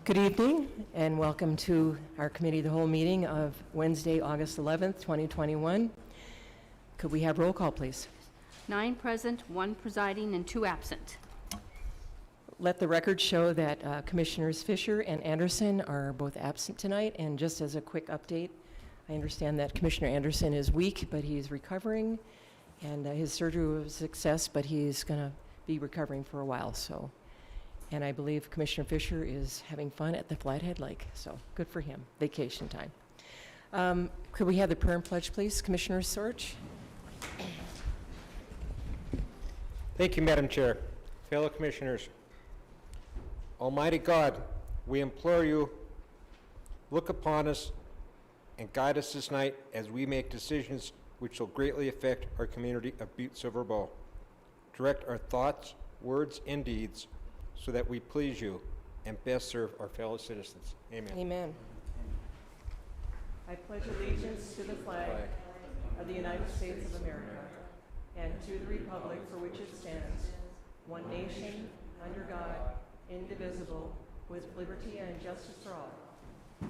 Good evening, and welcome to our Committee of the Whole meeting of Wednesday, August 11th, 2021. Could we have roll call, please? 9 present, 1 presiding, and 2 absent. Let the record show that Commissioners Fisher and Anderson are both absent tonight. And just as a quick update, I understand that Commissioner Anderson is weak, but he's recovering, and his surgery was a success, but he's going to be recovering for a while. And I believe Commissioner Fisher is having fun at the Flathead Lake, so good for him, vacation time. Could we have the prayer and pledge, please? Commissioner Sorge. Thank you, Madam Chair. Fellow Commissioners, Almighty God, we implore you, look upon us and guide us this night as we make decisions which will greatly affect our community of Butte-Silver. Direct our thoughts, words, and deeds so that we please you and best serve our fellow citizens. Amen. Amen. I pledge allegiance to the flag of the United States of America and to the republic for which it stands, one nation, under God, indivisible, with liberty and justice for all.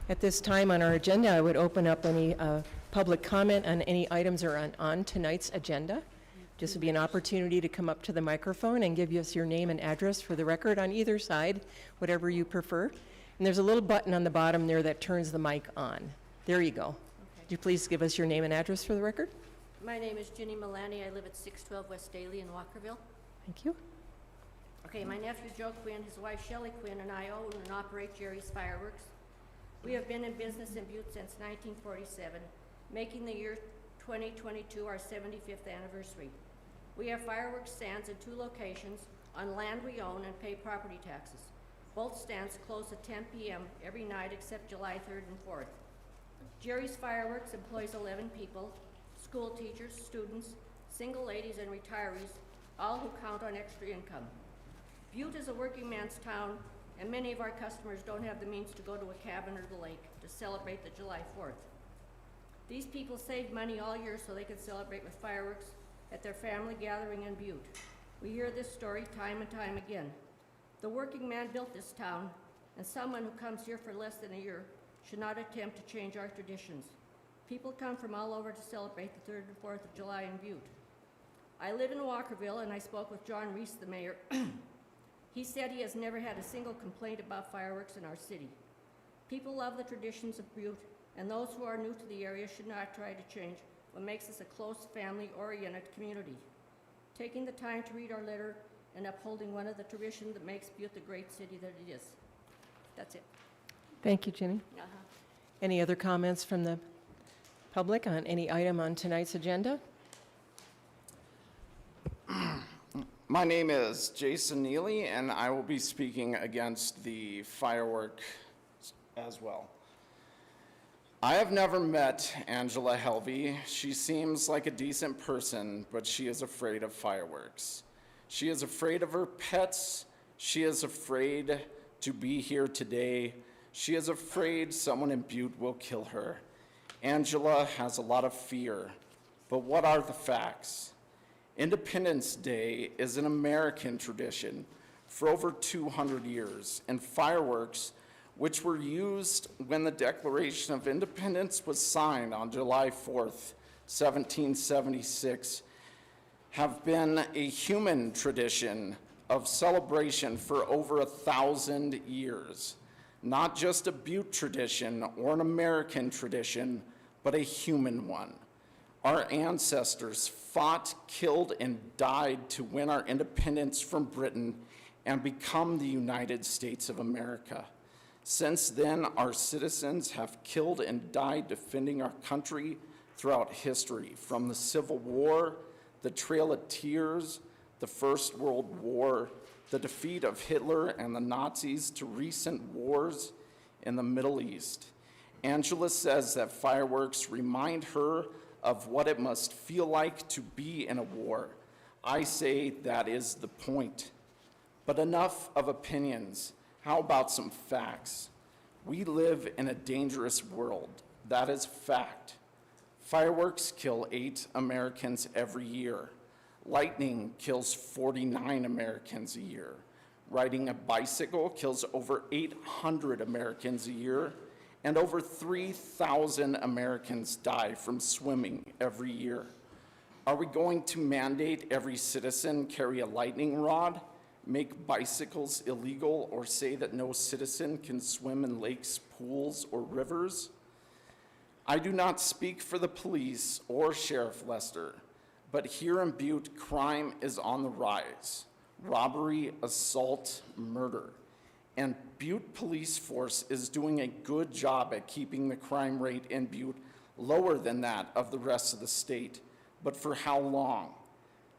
At this time on our agenda, I would open up any public comment on any items that are on tonight's agenda. This would be an opportunity to come up to the microphone and give us your name and address for the record on either side, whatever you prefer. And there's a little button on the bottom there that turns the mic on. There you go. Okay. Would you please give us your name and address for the record? My name is Ginny Milani. I live at 612 West Daly in Walkerville. Thank you. Okay, my nephew Joe Quinn, his wife Shelley Quinn, and I own and operate Jerry's Fireworks. We have been in business in Butte since 1947, making the year 2022 our 75th anniversary. We have fireworks stands in 2 locations on land we own and pay property taxes. Both stands close at 10 p.m. every night except July 3rd and 4th. Jerry's Fireworks employs 11 people, school teachers, students, single ladies, and retirees, all who count on extra income. Butte is a working man's town, and many of our customers don't have the means to go to a cabin or the lake to celebrate the July 4th. These people save money all year so they can celebrate with fireworks at their family gathering in Butte. We hear this story time and time again. The working man built this town, and someone who comes here for less than a year should not attempt to change our traditions. People come from all over to celebrate the 3rd and 4th of July in Butte. I live in Walkerville, and I spoke with John Reese, the mayor. He said he has never had a single complaint about fireworks in our city. People love the traditions of Butte, and those who are new to the area should not try to change what makes us a close, family-oriented community. Taking the time to read our letter and upholding one of the traditions that makes Butte the great city that it is. That's it. Thank you, Ginny. Any other comments from the public on any item on tonight's agenda? My name is Jason Neely, and I will be speaking against the firework as well. I have never met Angela Helvey. She seems like a decent person, but she is afraid of fireworks. She is afraid of her pets. She is afraid to be here today. She is afraid someone in Butte will kill her. Angela has a lot of fear, but what are the facts? Independence Day is an American tradition for over 200 years, and fireworks, which were used when the Declaration of Independence was signed on July 4th, 1776, have been a human tradition of celebration for over 1,000 years. Not just a Butte tradition or an American tradition, but a human one. Our ancestors fought, killed, and died to win our independence from Britain and become the United States of America. Since then, our citizens have killed and died defending our country throughout history, from the Civil War, the Trail of Tears, the First World War, the defeat of Hitler and the Nazis, to recent wars in the Middle East. Angela says that fireworks remind her of what it must feel like to be in a war. I say that is the point. But enough of opinions. How about some facts? We live in a dangerous world. That is fact. Fireworks kill 8 Americans every year. Lightning kills 49 Americans a year. Riding a bicycle kills over 800 Americans a year, and over 3,000 Americans die from swimming every year. Are we going to mandate every citizen carry a lightning rod, make bicycles illegal, or say that no citizen can swim in lakes, pools, or rivers? I do not speak for the police or Sheriff Lester, but here in Butte, crime is on the rise. Robbery, assault, murder. And Butte Police Force is doing a good job at keeping the crime rate in Butte lower than that of the rest of the state. But for how long?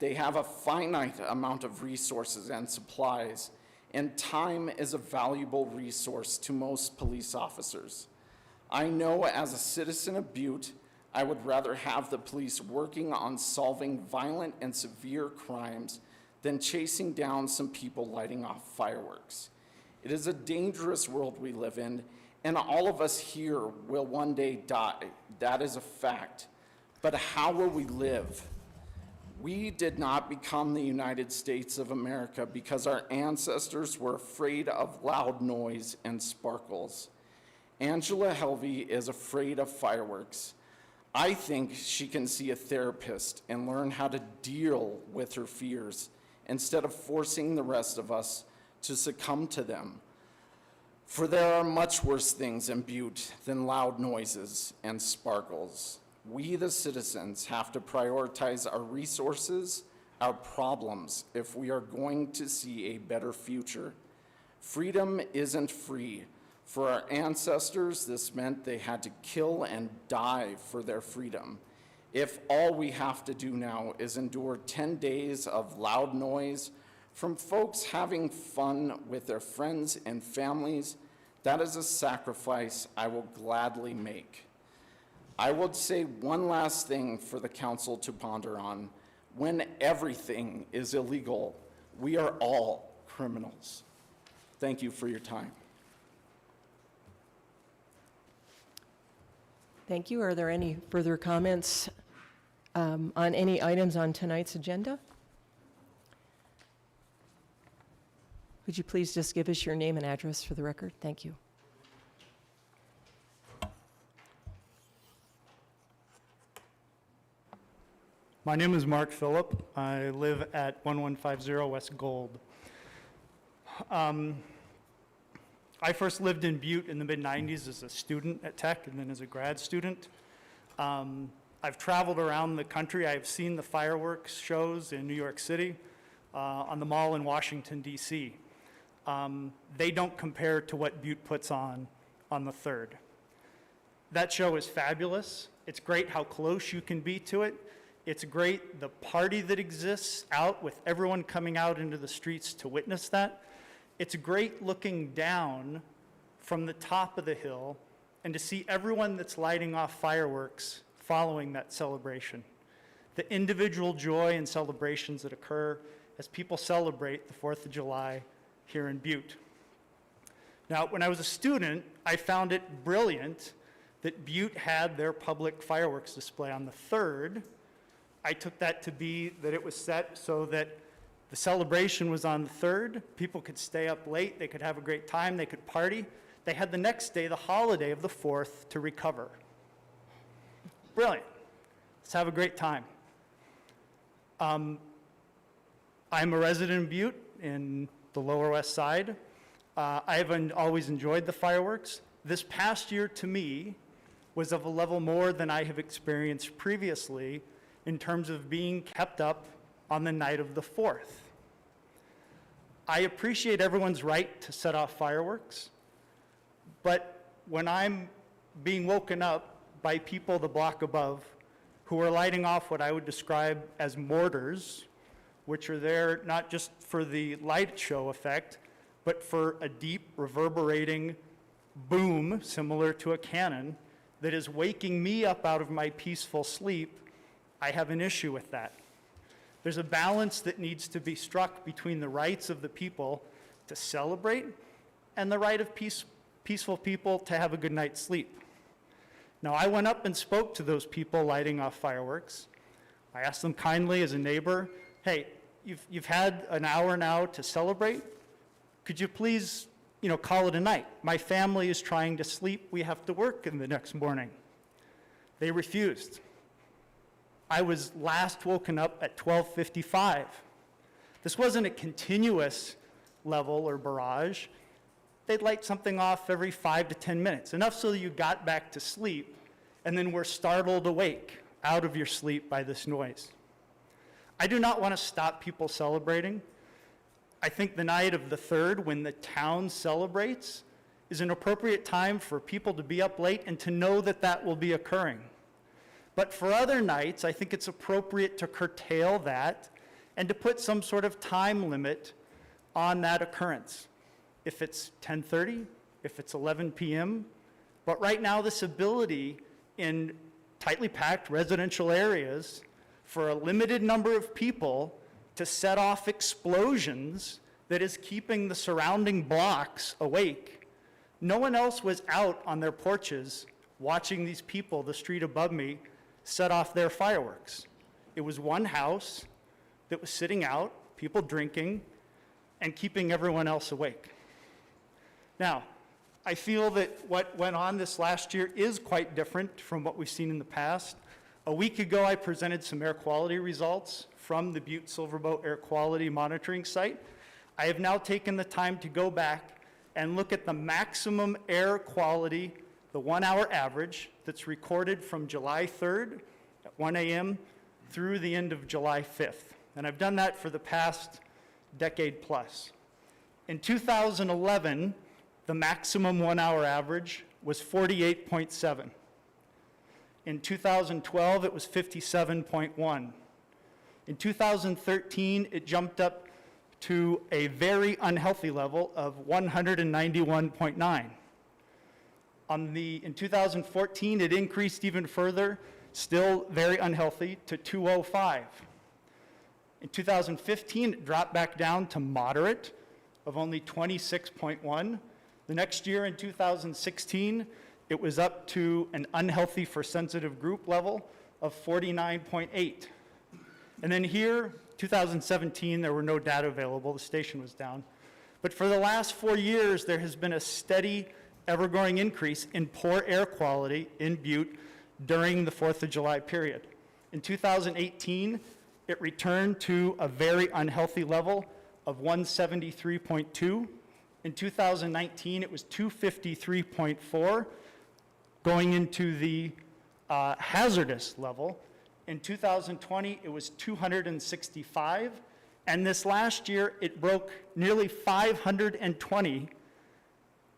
They have a finite amount of resources and supplies, and time is a valuable resource to most police officers. I know as a citizen of Butte, I would rather have the police working on solving violent and severe crimes than chasing down some people lighting off fireworks. It is a dangerous world we live in, and all of us here will one day die. That is a fact. But how will we live? We did not become the United States of America because our ancestors were afraid of loud noise and sparkles. Angela Helvey is afraid of fireworks. I think she can see a therapist and learn how to deal with her fears instead of forcing the rest of us to succumb to them. For there are much worse things in Butte than loud noises and sparkles. We, the citizens, have to prioritize our resources, our problems, if we are going to see a better future. Freedom isn't free. For our ancestors, this meant they had to kill and die for their freedom. If all we have to do now is endure 10 days of loud noise from folks having fun with their friends and families, that is a sacrifice I will gladly make. I would say one last thing for the council to ponder on. When everything is illegal, we are all criminals. Thank you for your time. Thank you. Are there any further comments on any items on tonight's agenda? Would you please just give us your name and address for the record? Thank you. My name is Mark Phillip. I live at 1150 West Gold. I first lived in Butte in the mid-90s as a student at Tech and then as a grad student. I've traveled around the country. I've seen the fireworks shows in New York City, on the mall in Washington, D.C. They don't compare to what Butte puts on the 3rd. That show is fabulous. It's great how close you can be to it. It's great the party that exists out with everyone coming out into the streets to witness that. It's great looking down from the top of the hill and to see everyone that's lighting off fireworks following that celebration. The individual joy and celebrations that occur as people celebrate the 4th of July here in Butte. Now, when I was a student, I found it brilliant that Butte had their public fireworks display on the 3rd. I took that to be that it was set so that the celebration was on the 3rd. People could stay up late. They could have a great time. They could party. They had the next day, the holiday of the 4th, to recover. Brilliant. Let's have a great time. I'm a resident in Butte in the Lower West Side. I have always enjoyed the fireworks. This past year, to me, was of a level more than I have experienced previously in terms of being kept up on the night of the 4th. I appreciate everyone's right to set off fireworks, but when I'm being woken up by people the block above who are lighting off what I would describe as mortars, which are there not just for the light show effect, but for a deep reverberating boom similar to a cannon that is waking me up out of my peaceful sleep, I have an issue with that. There's a balance that needs to be struck between the rights of the people to celebrate and the right of peaceful people to have a good night's sleep. Now, I went up and spoke to those people lighting off fireworks. I asked them kindly as a neighbor hey, you've had an hour now to celebrate. Could you please, call it a night? My family is trying to sleep. We have to work in the next morning. They refused. I was last woken up at 12:55. This wasn't a continuous level or barrage. They'd light something off every 5 to 10 minutes, enough so that you got back to sleep and then were startled awake out of your sleep by this noise. I do not want to stop people celebrating. I think the night of the 3rd, when the town celebrates, is an appropriate time for people to be up late and to know that that will be occurring. But for other nights, I think it's appropriate to curtail that and to put some sort of time limit on that occurrence. If it's 10:30, if it's 11 p.m. But right now, this ability in tightly packed residential areas for a limited number of people to set off explosions that is keeping the surrounding blocks awake. No one else was out on their porches watching these people, the street above me, set off their fireworks. It was one house that was sitting out, people drinking, and keeping everyone else awake. Now, I feel that what went on this last year is quite different from what we've seen in the past. A week ago, I presented some air quality results from the Butte-Silverboat air quality monitoring site. I have now taken the time to go back and look at the maximum air quality, the 1-hour average that's recorded from July 3rd at 1 a.m. through the end of July 5th. And I've done that for the past decade plus. In 2011, the maximum 1-hour average was 48.7. In 2012, it was 57.1. In 2013, it jumped up to a very unhealthy level of 191.9. In 2014, it increased even further, still very unhealthy, to 205. In 2015, it dropped back down to moderate of only 26.1. The next year, in 2016, it was up to an unhealthy for sensitive group level of 49.8. And then here, 2017, there were no data available, the station was down. But for the last 4 years, there has been a steady, ever-growing increase in poor air quality in Butte during the 4th of July period. In 2018, it returned to a very unhealthy level of 173.2. In 2019, it was 253.4, going into the hazardous level. In 2020, it was 265, and this last year, it broke nearly 520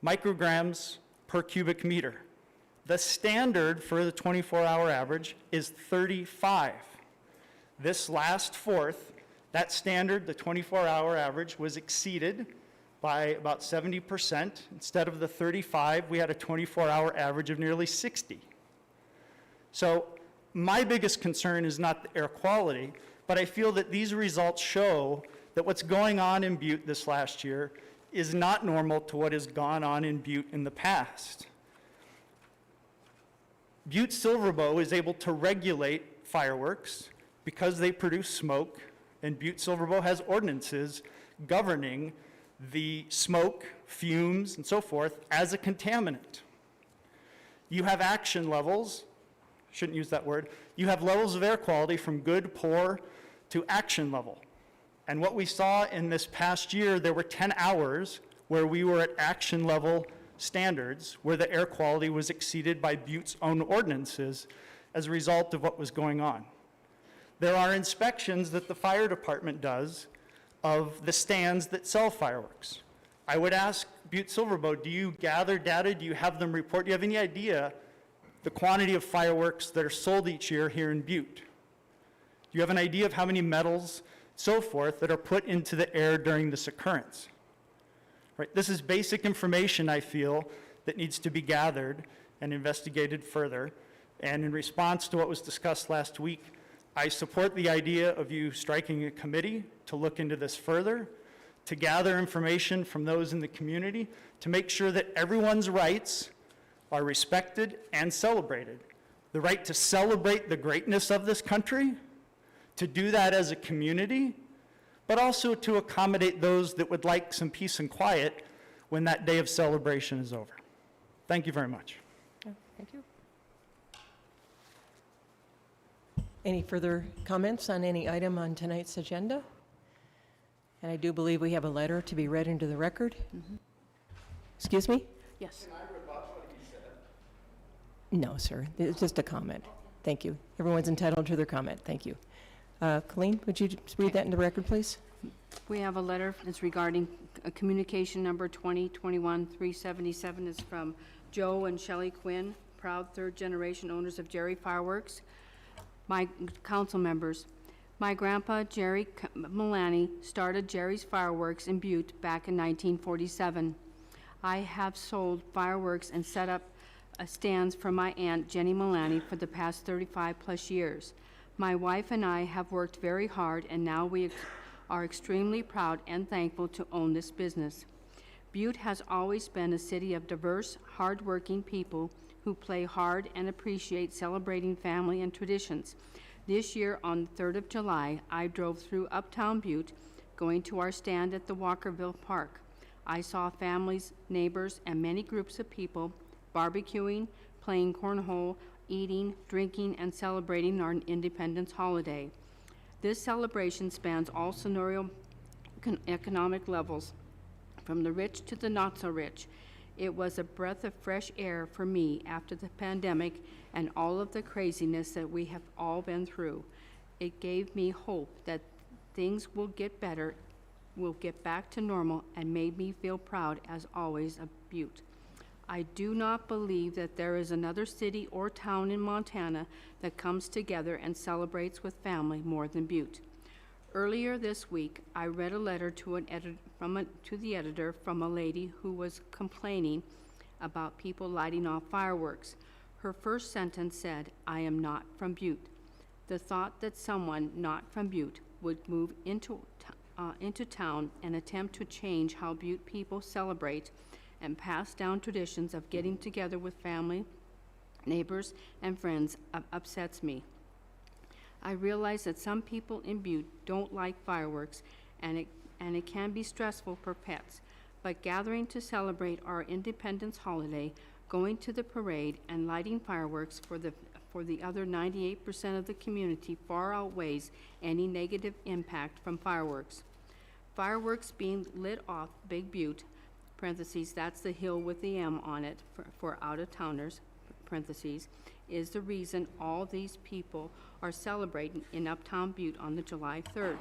micrograms per cubic meter. The standard for the 24-hour average is 35. This last 4th, that standard, the 24-hour average, was exceeded by about 70%. Instead of the 35, we had a 24-hour average of nearly 60. So my biggest concern is not the air quality, but I feel that these results show that what's going on in Butte this last year is not normal to what has gone on in Butte in the past. Butte-Silverboat is able to regulate fireworks because they produce smoke, and Butte-Silverboat has ordinances governing the smoke, fumes, and so forth as a contaminant. You have action levels, shouldn't use that word, you have levels of air quality from good, poor, to action level. And what we saw in this past year, there were 10 hours where we were at action level standards, where the air quality was exceeded by Butte's own ordinances as a result of what was going on. There are inspections that the fire department does of the stands that sell fireworks. I would ask Butte-Silverboat, do you gather data? Do you have them report? Do you have any idea the quantity of fireworks that are sold each year here in Butte? Do you have an idea of how many metals, so forth, that are put into the air during this occurrence? Right? This is basic information, I feel, that needs to be gathered and investigated further. And in response to what was discussed last week, I support the idea of you striking a committee to look into this further, to gather information from those in the community, to make sure that everyone's rights are respected and celebrated. The right to celebrate the greatness of this country, to do that as a community, but also to accommodate those that would like some peace and quiet when that day of celebration is over. Thank you very much. Thank you. Any further comments on any item on tonight's agenda? And I do believe we have a letter to be read into the record. Excuse me? Yes. No, sir. It's just a comment. Thank you. Everyone's entitled to their comment. Thank you. Colleen, would you just read that into the record, please? We have a letter that's regarding communication number 2021-377. It's from Joe and Shelley Quinn, proud third-generation owners of Jerry Fireworks. My council members, my grandpa, Jerry Mullaney, started Jerry's Fireworks in Butte back in 1947. I have sold fireworks and set up stands for my aunt, Jenny Mullaney, for the past 35-plus years. My wife and I have worked very hard, and now we are extremely proud and thankful to own this business. Butte has always been a city of diverse, hard-working people who play hard and appreciate celebrating family and traditions. This year, on the 3rd of July, I drove through Uptown Butte, going to our stand at the Walkerville Park. I saw families, neighbors, and many groups of people barbecuing, playing cornhole, eating, drinking, and celebrating our Independence holiday. This celebration spans all socio-economic levels, from the rich to the not-so-rich. It was a breath of fresh air for me after the pandemic and all of the craziness that we have all been through. It gave me hope that things will get better, will get back to normal, and made me feel proud, as always, of Butte. I do not believe that there is another city or town in Montana that comes together and celebrates with family more than Butte. Earlier this week, I read a letter to the editor from a lady who was complaining about people lighting off fireworks. Her first sentence said, "I am not from Butte." The thought that someone not from Butte would move into town and attempt to change how Butte people celebrate and pass down traditions of getting together with family, neighbors, and friends upsets me. I realize that some people in Butte don't like fireworks, and it can be stressful for pets, but gathering to celebrate our Independence holiday, going to the parade, and lighting fireworks for the other 98% of the community far outweighs any negative impact from fireworks. Fireworks being lit off Big Butte, parentheses, that's the hill with the M on it for out-of-towners, parentheses, is the reason all these people are celebrating in Uptown Butte on the July 3rd.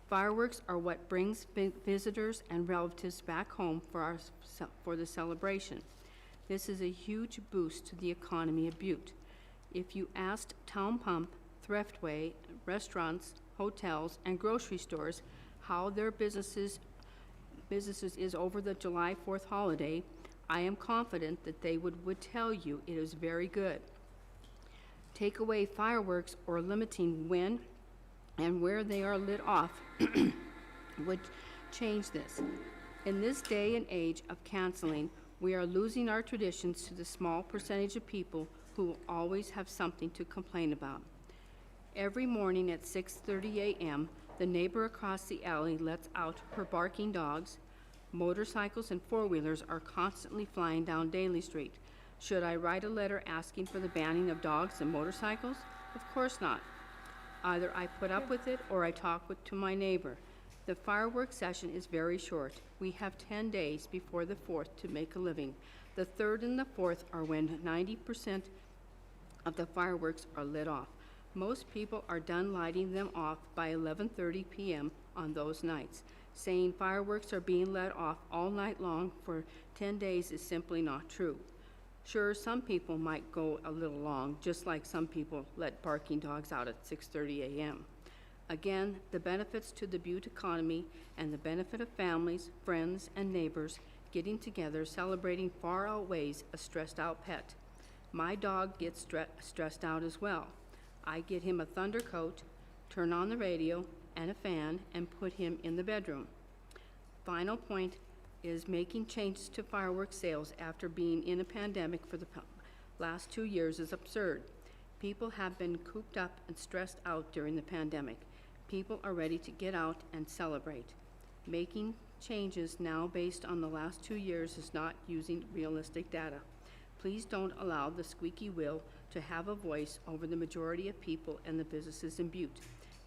Fireworks are what brings visitors and relatives back home for the celebration. This is a huge boost to the economy of Butte. If you asked Town Pump, Thriftway, restaurants, hotels, and grocery stores how their businesses is over the July 4th holiday, I am confident that they would tell you it is very good. Take away fireworks or limiting when and where they are lit off would change this. In this day and age of canceling, we are losing our traditions to the small percentage of people who will always have something to complain about. Every morning at 6:30 a.m., the neighbor across the alley lets out her barking dogs. Motorcycles and four-wheelers are constantly flying down Daly Street. Should I write a letter asking for the banning of dogs and motorcycles? Of course not. Either I put up with it or I talk to my neighbor. The fireworks session is very short. We have 10 days before the 4th to make a living. The 3rd and the 4th are when 90% of the fireworks are lit off. Most people are done lighting them off by 11:30 p.m. on those nights. Saying fireworks are being let off all night long for 10 days is simply not true. Sure, some people might go a little long, just like some people let barking dogs out at 6:30 a.m. Again, the benefits to the Butte economy and the benefit of families, friends, and neighbors getting together celebrating far outweighs a stressed-out pet. My dog gets stressed out as well. I get him a thunder coat, turn on the radio and a fan, and put him in the bedroom. Final point is making changes to fireworks sales after being in a pandemic for the last 2 years is absurd. People have been cooped up and stressed out during the pandemic. People are ready to get out and celebrate. Making changes now based on the last 2 years is not using realistic data. Please don't allow the squeaky wheel to have a voice over the majority of people and the businesses in Butte.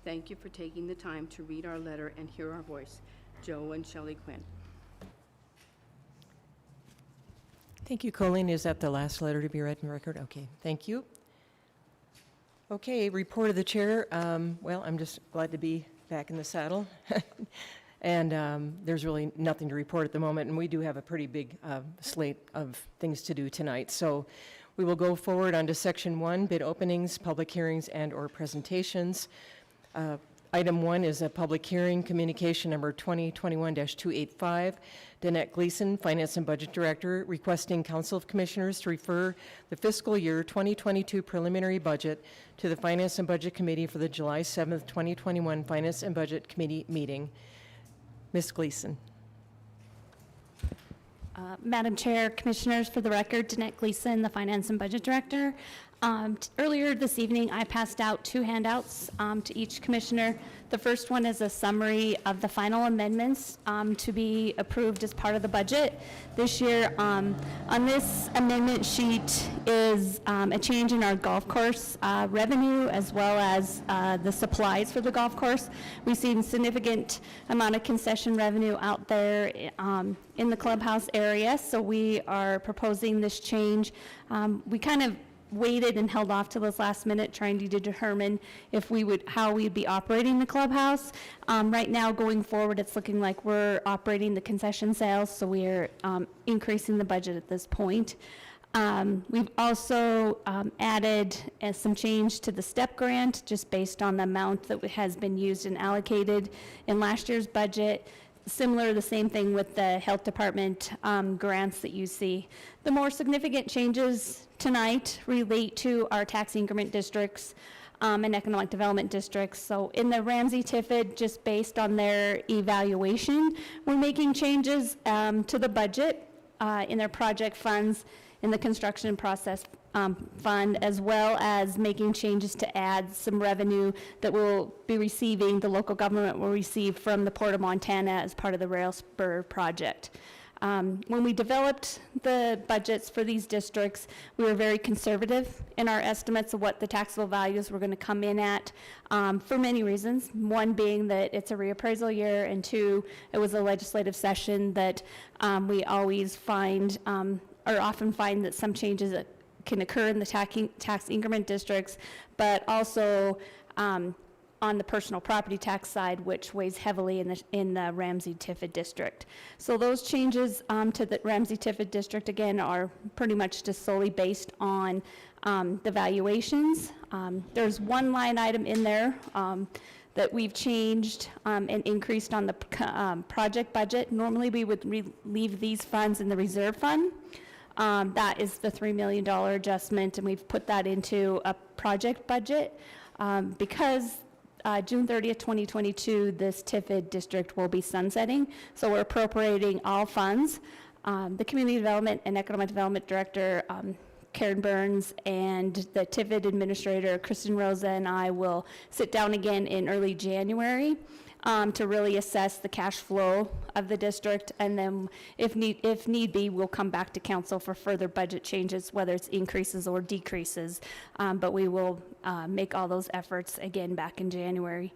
Thank you for taking the time to read our letter and hear our voice. Joe and Shelley Quinn. Thank you, Colleen. Is that the last letter to be read in record? Okay, thank you. Okay, report of the chair. Well, I'm just glad to be back in the saddle. And there's really nothing to report at the moment, and we do have a pretty big slate of things to do tonight. So we will go forward onto section 1, bid openings, public hearings, and/or presentations. Item 1 is a public hearing, communication number 2021-285. Danette Gleason, Finance and Budget Director, requesting Council of Commissioners to refer the fiscal year 2022 preliminary budget to the Finance and Budget Committee for the July 7th, 2021 Finance and Budget Committee meeting. Ms. Gleason. Madam Chair, Commissioners, for the record, Danette Gleason, the Finance and Budget Director. Earlier this evening, I passed out 2 handouts to each commissioner. The first one is a summary of the final amendments to be approved as part of the budget this year. On this amendment sheet is a change in our golf course revenue, as well as the supplies for the golf course. We've seen significant amount of concession revenue out there in the clubhouse area, so we are proposing this change. We kind of waited and held off till this last minute trying to determine if how we'd be operating the clubhouse. Right now, going forward, it's looking like we're operating the concession sales, so we're increasing the budget at this point. We've also added some change to the STEP grant, just based on the amount that has been used and allocated in last year's budget. Similar, the same thing with the health department grants that you see. The more significant changes tonight relate to our tax increment districts and economic development districts. So in the Ramsey-Tiffin, just based on their evaluation, we're making changes to the budget in their project funds, in the construction process fund, as well as making changes to add some revenue that we'll be receiving, the local government will receive from the Port of Montana as part of the rail spur project. When we developed the budgets for these districts, we were very conservative in our estimates of what the taxable values were going to come in at for many reasons. One being that it's a reappraisal year, and 2, it was a legislative session that we always find or often find that some changes that can occur in the tax increment districts, but also on the personal property tax side, which weighs heavily in the Ramsey-Tiffin district. So those changes to the Ramsey-Tiffin district, again, are pretty much just solely based on the valuations. There's one line item in there that we've changed and increased on the project budget. Normally, we would leave these funds in the reserve fund. That is the $3 million adjustment, and we've put that into a project budget because June 30th, 2022, this Tiffin district will be sunsetting, so we're appropriating all funds. The Community Development and Economic Development Director, Karen Burns, and the Tiffin Administrator, Kristen Rosa, and I will sit down again in early January to really assess the cash flow of the district, and then if need be, we'll come back to council for further budget changes, whether it's increases or decreases, but we will make all those efforts again back in January.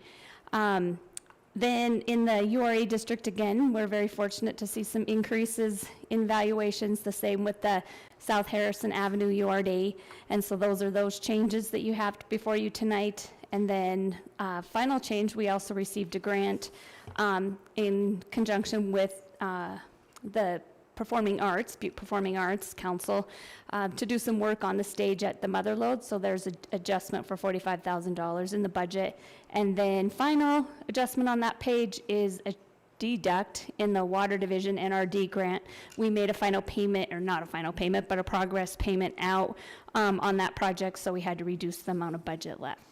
Then in the URA district, again, we're very fortunate to see some increases in valuations, the same with the South Harrison Avenue URD, and so those are those changes that you have before you tonight. And then final change, we also received a grant in conjunction with the Butte Performing Arts Council to do some work on the stage at the Motherlode. So there's an adjustment for $45,000 in the budget. And then final adjustment on that page is a deduct in the Water Division NRD grant. We made a final payment, or not a final payment, but a progress payment out on that project, so we had to reduce the amount of budget left.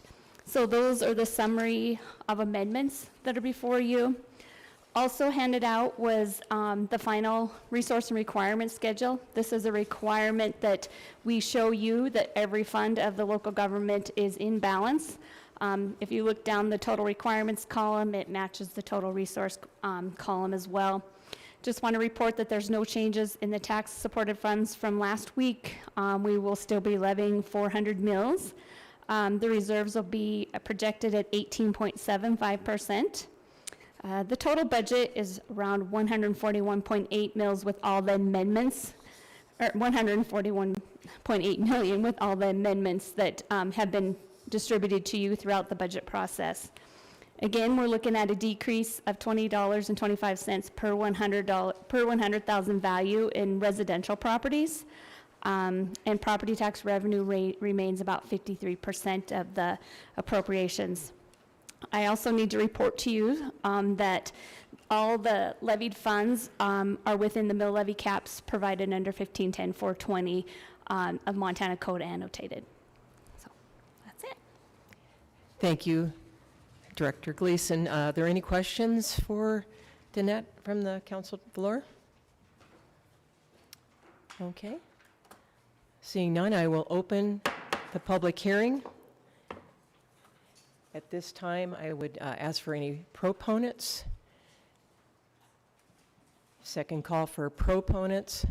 So those are the summary of amendments that are before you. Also handed out was the final resource and requirement schedule. This is a requirement that we show you that every fund of the local government is in balance. If you look down the total requirements column, it matches the total resource column as well. Just want to report that there's no changes in the tax-supported funds from last week. We will still be levying 400 mills. The reserves will be projected at 18.75%. The total budget is around 141.8 mils with all the amendments, or 141.8 million with all the amendments that have been distributed to you throughout the budget process. Again, we're looking at a decrease of $20.25 per $100,000 value in residential properties. And property tax revenue rate remains about 53% of the appropriations. I also need to report to you that all the levied funds are within the mill levy caps provided under 1510-420 of Montana Code annotated. So that's it. Thank you, Director Gleason. Are there any questions for Danette from the council floor? Okay. Seeing none, I will open the public hearing. At this time, I would ask for any proponents. Second call for proponents.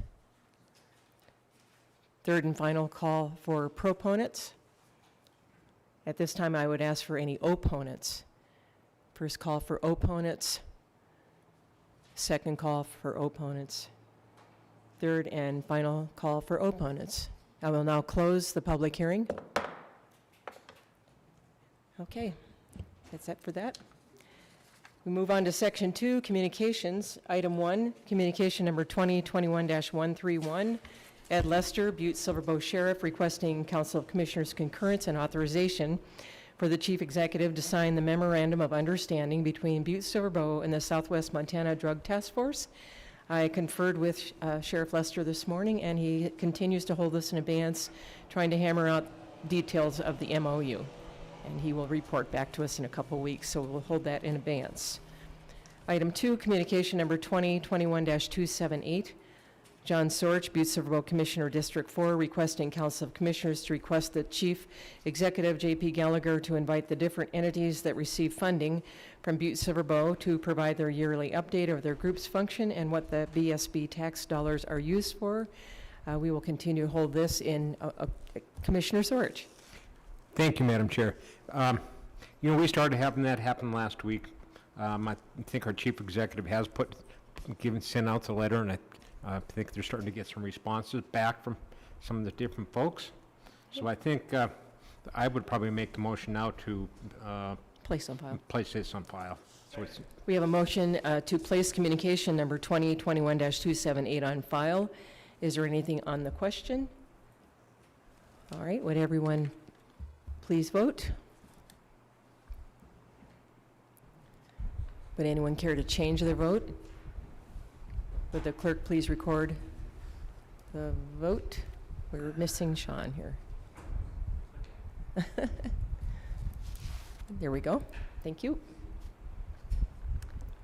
Third and final call for proponents. At this time, I would ask for any opponents. First call for opponents. Second call for opponents. Third and final call for opponents. I will now close the public hearing. Okay, that's it for that. We move on to Section 2, Communications. Item 1, Communication Number 2021-131. Ed Lester, Butte-Silver Sheriff, requesting Council of Commissioners concurrence and authorization for the Chief Executive to sign the Memorandum of Understanding between Butte-Silver and the Southwest Montana Drug Task Force. I conferred with Sheriff Lester this morning, and he continues to hold this in abeyance, trying to hammer out details of the MOU. And he will report back to us in a couple weeks, so we'll hold that in abeyance. Item 2, Communication Number 2021-278. John Sorge, Butte-Silver Commissioner, District 4, requesting Council of Commissioners to request the Chief Executive, J.P. Gallagher, to invite the different entities that receive funding from Butte-Silver to provide their yearly update of their group's function and what the BSB tax dollars are used for. We will continue to hold this in Commissioner Sorge. Thank you, Madam Chair. We started having that happen last week. I think our chief executive has sent out the letter, and I think they're starting to get some responses back from some of the different folks. So I think I would probably make the motion now to Place on file. place this on file. So it's, We have a motion to place Communication Number 2021-278 on file. Is there anything on the question? All right, would everyone please vote? Would anyone care to change their vote? Would the clerk please record the vote? We're missing Sean here. There we go. Thank you.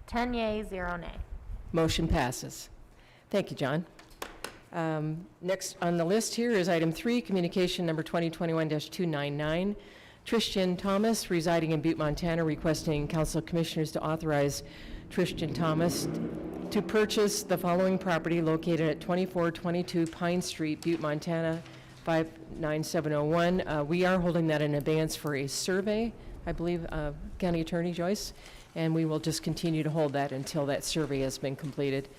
10 yea, 0 nay. Motion passes. Thank you, John. Next on the list here is item 3, Communication Number 2021-299. Tristan Thomas, residing in Butte, Montana, requesting Council of Commissioners to authorize Tristan Thomas to purchase the following property located at 2422 Pine Street, Butte, Montana, 59701. We are holding that in advance for a survey, I believe, County Attorney Joyce, and we will just continue to hold that until that survey has been completed,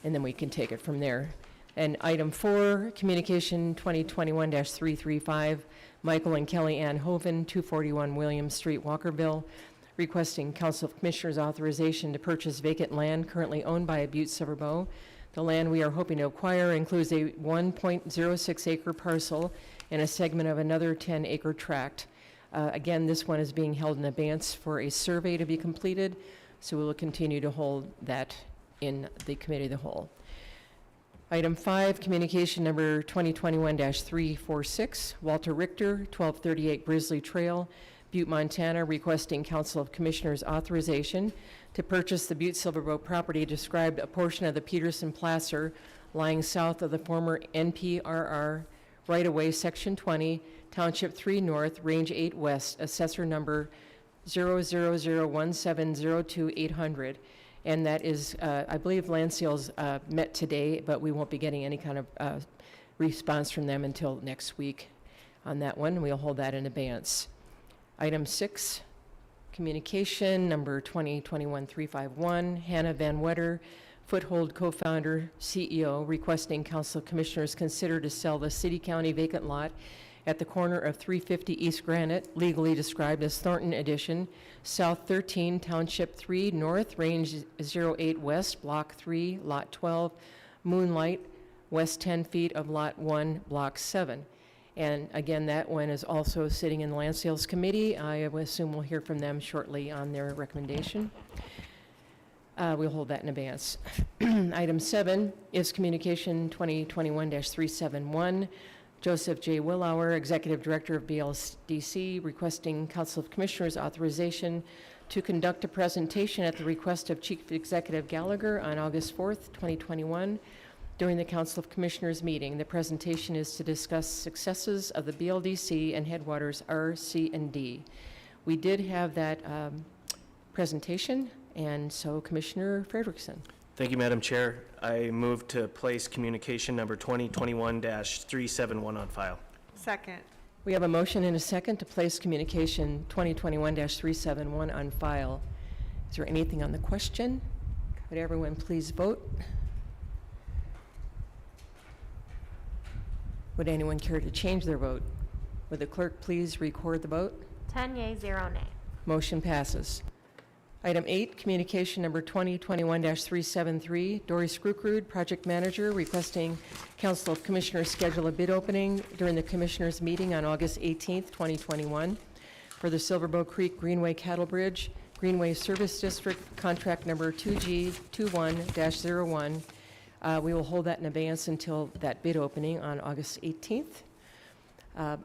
and then we can take it from there. And item 4, Communication 2021-335, Michael and Kelly Ann Hoven, 241 William Street, Walkerville, requesting Council of Commissioners authorization to purchase vacant land currently owned by Butte-Silver. The land we are hoping to acquire includes a 1.06 acre parcel and a segment of another 10-acre tract. Again, this one is being held in advance for a survey to be completed, so we will continue to hold that in the Committee of the Whole. Item 5, Communication Number 2021-346, Walter Richter, 1238 Grizzly Trail, Butte, Montana, requesting Council of Commissioners authorization to purchase the Butte-Silverboat property described a portion of the Peterson Placer lying south of the former NPRR right-of-way, Section 20, Township 3 North, Range 8 West, Assessor Number 0001702-800. And that is, I believe land sales met today, but we won't be getting any kind of response from them until next week on that one. We'll hold that in abeyance. Item 6, communication number 2021-351, Hannah Van Wetter, Foothold co-founder, CEO, requesting Council of Commissioners consider to sell the city-county vacant lot at the corner of 350 East Granite, legally described as Thornton Addition, South 13, Township 3 North, Range 08 West, Block 3, Lot 12, Moonlight, west 10 feet of Lot 1, Block 7. And again, that one is also sitting in the Land Sales Committee. I assume we'll hear from them shortly on their recommendation. We'll hold that in advance. Item 7 is Communication 2021-371. Joseph J. Willauer, Executive Director of BLDC, requesting Council of Commissioners authorization to conduct a presentation at the request of Chief Executive Gallagher on August 4th, 2021, during the Council of Commissioners meeting. The presentation is to discuss successes of the BLDC and Headwaters R, C, and D. We did have that presentation, and so Commissioner Frederickson. Thank you, Madam Chair. I move to place communication number 2021-371 on file. Second. We have a motion and a second to place communication 2021-371 on file. Is there anything on the question? Would everyone please vote? Would anyone care to change their vote? Would the clerk please record the vote? 10 yea, 0 nay. Motion passes. Item 8, communication number 2021-373, Dory Scrukrud, Project Manager, requesting Council of Commissioners schedule a bid opening during the Commissioners meeting on August 18th, 2021 for the Silverboat Creek Greenway Cattle Bridge, Greenway Service District, contract number 2G21-01. We will hold that in abeyance until that bid opening on August 18th.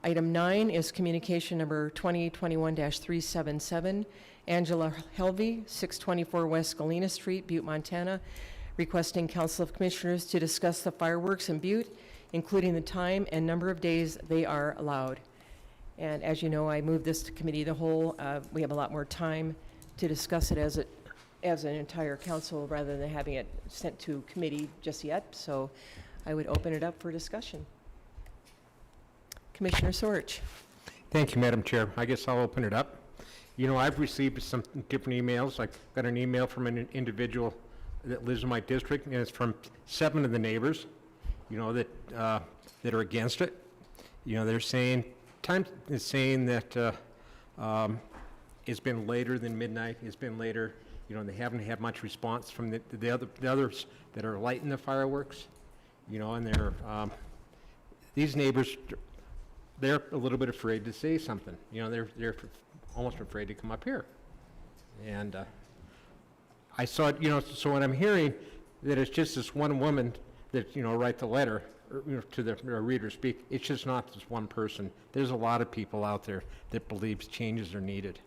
Item 9 is communication number 2021-377, Angela Helvey, 624 West Galena Street, Butte, Montana, requesting Council of Commissioners to discuss the fireworks in Butte, including the time and number of days they are allowed. And as you know, I moved this to committee of the whole. We have a lot more time to discuss it as an entire council rather than having it sent to committee just yet. So I would open it up for discussion. Commissioner Sorge. Thank you, Madam Chair. I guess I'll open it up. You know, I've received some different emails. I got an email from an individual that lives in my district, and it's from 7 of the neighbors, you know, that are against it. You know, they're saying, time is saying that it's been later than midnight. It's been later. You know, they haven't had much response from the others that are lighting the fireworks. You know, and they're these neighbors, they're a little bit afraid to say something. You know, they're almost afraid to come up here. And I saw it, you know, so when I'm hearing that it's just this one woman that, you know, write the letter you know, to the reader speak, it's just not this one person. There's a lot of people out there that believes changes are needed.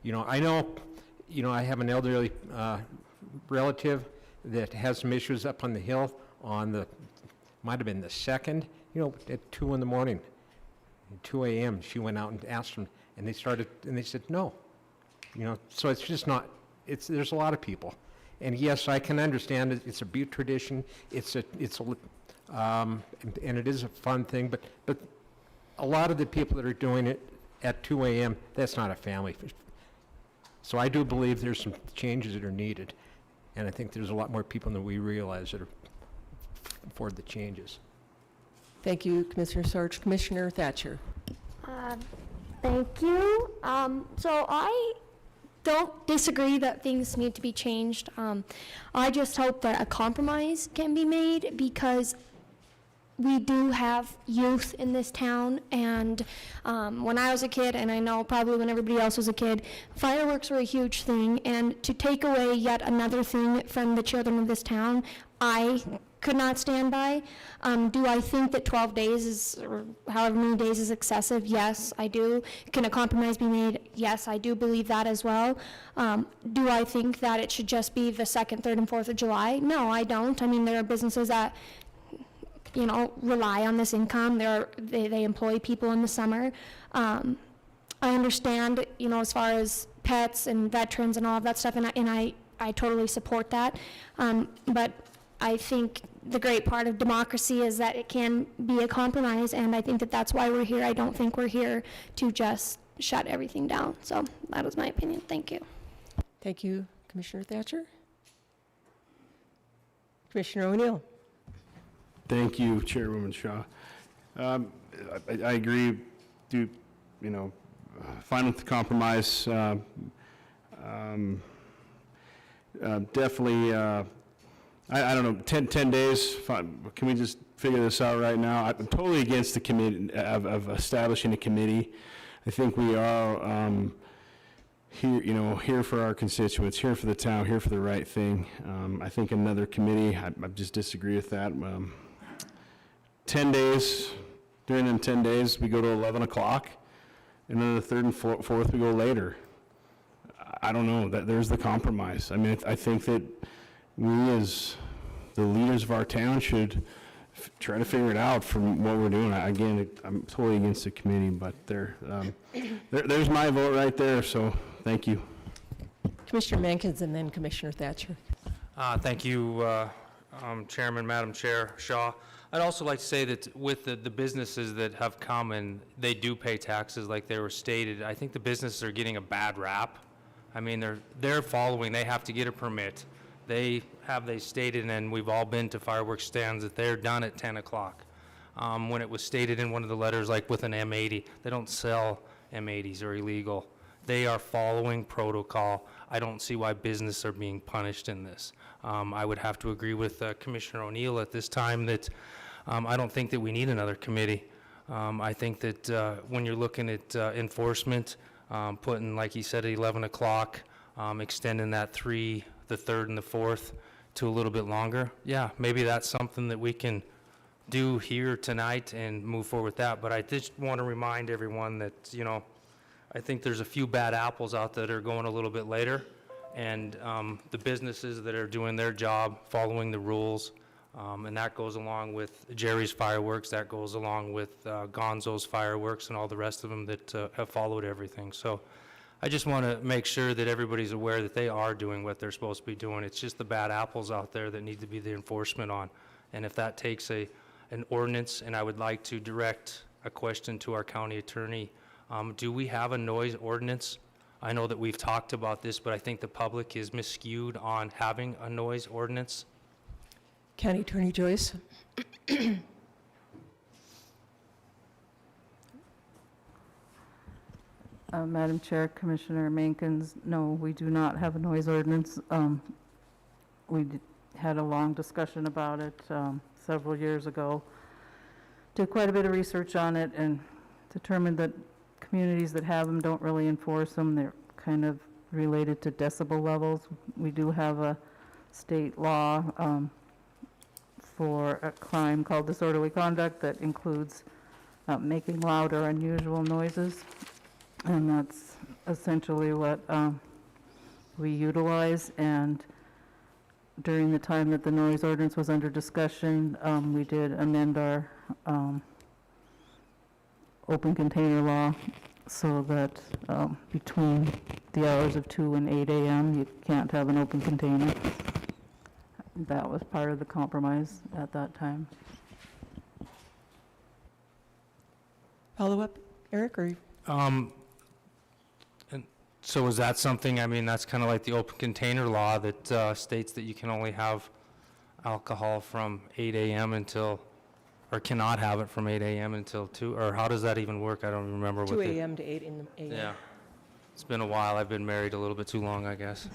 You know, I know, you know, I have an elderly relative that has some issues up on the hill on the, might have been the 2nd, you know, at 2 in the morning. At 2 a.m. she went out and asked them, and they said no. You know, so it's just not, there's a lot of people. And yes, I can understand it, it's a Butte tradition, and it is a fun thing, but a lot of the people that are doing it at 2 a.m., that's not a family. So I do believe there's some changes that are needed, and I think there's a lot more people than we realize that are for the changes. Thank you, Commissioner Sorge. Commissioner Thatcher. Thank you. So I don't disagree that things need to be changed. I just hope that a compromise can be made because we do have youth in this town, and when I was a kid, and I know probably when everybody else was a kid, fireworks were a huge thing, and to take away yet another thing from the children of this town, I could not stand by. Do I think that 12 days is, or however many days is excessive? Yes, I do. Can a compromise be made? Yes, I do believe that as well. Do I think that it should just be the 2nd, 3rd, and 4th of July? No, I don't. I mean, there are businesses that, you know, rely on this income. They employ people in the summer. I understand, you know, as far as pets and veterans and all of that stuff, and I totally support that. But I think the great part of democracy is that it can be a compromise, and I think that that's why we're here. I don't think we're here to just shut everything down. So that was my opinion. Thank you. Thank you, Commissioner Thatcher. Commissioner O'Neill. Thank you, Chairwoman Shaw. I agree. Fine with the compromise. Definitely. I don't know. 10 days. Fine. Can we just figure this out right now? I'm totally against the committee of establishing a committee. I think we are here for our constituents, here for the town, here for the right thing. I think another committee. I just disagree with that. 10 days. During them 10 days, we go to 11 o'clock, and then the 3rd and 4th we go later. I don't know. There's the compromise. I mean, I think that we as the leaders of our town should try to figure it out from what we're doing. Again, I'm totally against the committee, but there's my vote right there, so thank you. Commissioner Mankins and then Commissioner Thatcher. Thank you, Chairman, Madam Chair Shaw. I'd also like to say that with the businesses that have come and they do pay taxes like they were stated, I think the businesses are getting a bad rap. I mean, they're following, they have to get a permit. They stated, and we've all been to fireworks stands, that they're done at 10 o'clock. When it was stated in one of the letters, like with an M80, they don't sell M80s, or illegal. They are following protocol. I don't see why businesses are being punished in this. I would have to agree with Commissioner O'Neill at this time that I don't think that we need another committee. I think that when you're looking at enforcement, putting, like he said, at 11 o'clock, extending that the 3rd and the 4th to a little bit longer, yeah, maybe that's something that we can do here tonight and move forward with that. But I just want to remind everyone that, I think there's a few bad apples out there that are going a little bit later, and the businesses that are doing their job, following the rules, and that goes along with Jerry's Fireworks, that goes along with Gonzo's Fireworks, and all the rest of them that have followed everything. So I just want to make sure that everybody's aware that they are doing what they're supposed to be doing. It's just the bad apples out there that need to be the enforcement on. And if that takes an ordinance, and I would like to direct a question to our county attorney, do we have a noise ordinance? I know that we've talked about this, but I think the public is miscued on having a noise ordinance. County Attorney Joyce. Madam Chair, Commissioner Mankins, no, we do not have a noise ordinance. We had a long discussion about it several years ago. Did quite a bit of research on it and determined that communities that have them don't really enforce them. They're kind of related to decibel levels. We do have a state law for a crime called disorderly conduct that includes making loud or unusual noises. And that's essentially what we utilize. And during the time that the noise ordinance was under discussion, we did amend our open container law so that between the hours of 2 and 8 a.m. you can't have an open container. That was part of the compromise at that time. Follow up, Eric, or? And so is that something, I mean, that's kind of like the open container law that states that you can only have alcohol from 8 a.m. until, or cannot have it from 8 a.m. until 2, or how does that even work? I don't remember. 2 a.m. to 8 in the a.m. Yeah. It's been a while. I've been married a little bit too long, I guess.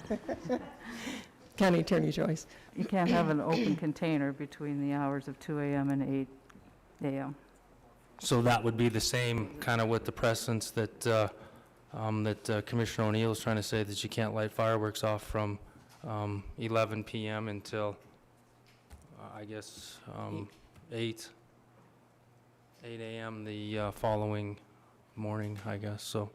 County Attorney Joyce. You can't have an open container between the hours of 2 a.m. and 8 a.m. So that would be the same kind of with the precedence that Commissioner O'Neill is trying to say, that you can't light fireworks off from 11 p.m. until I guess, 8 a.m. the following morning, I guess. So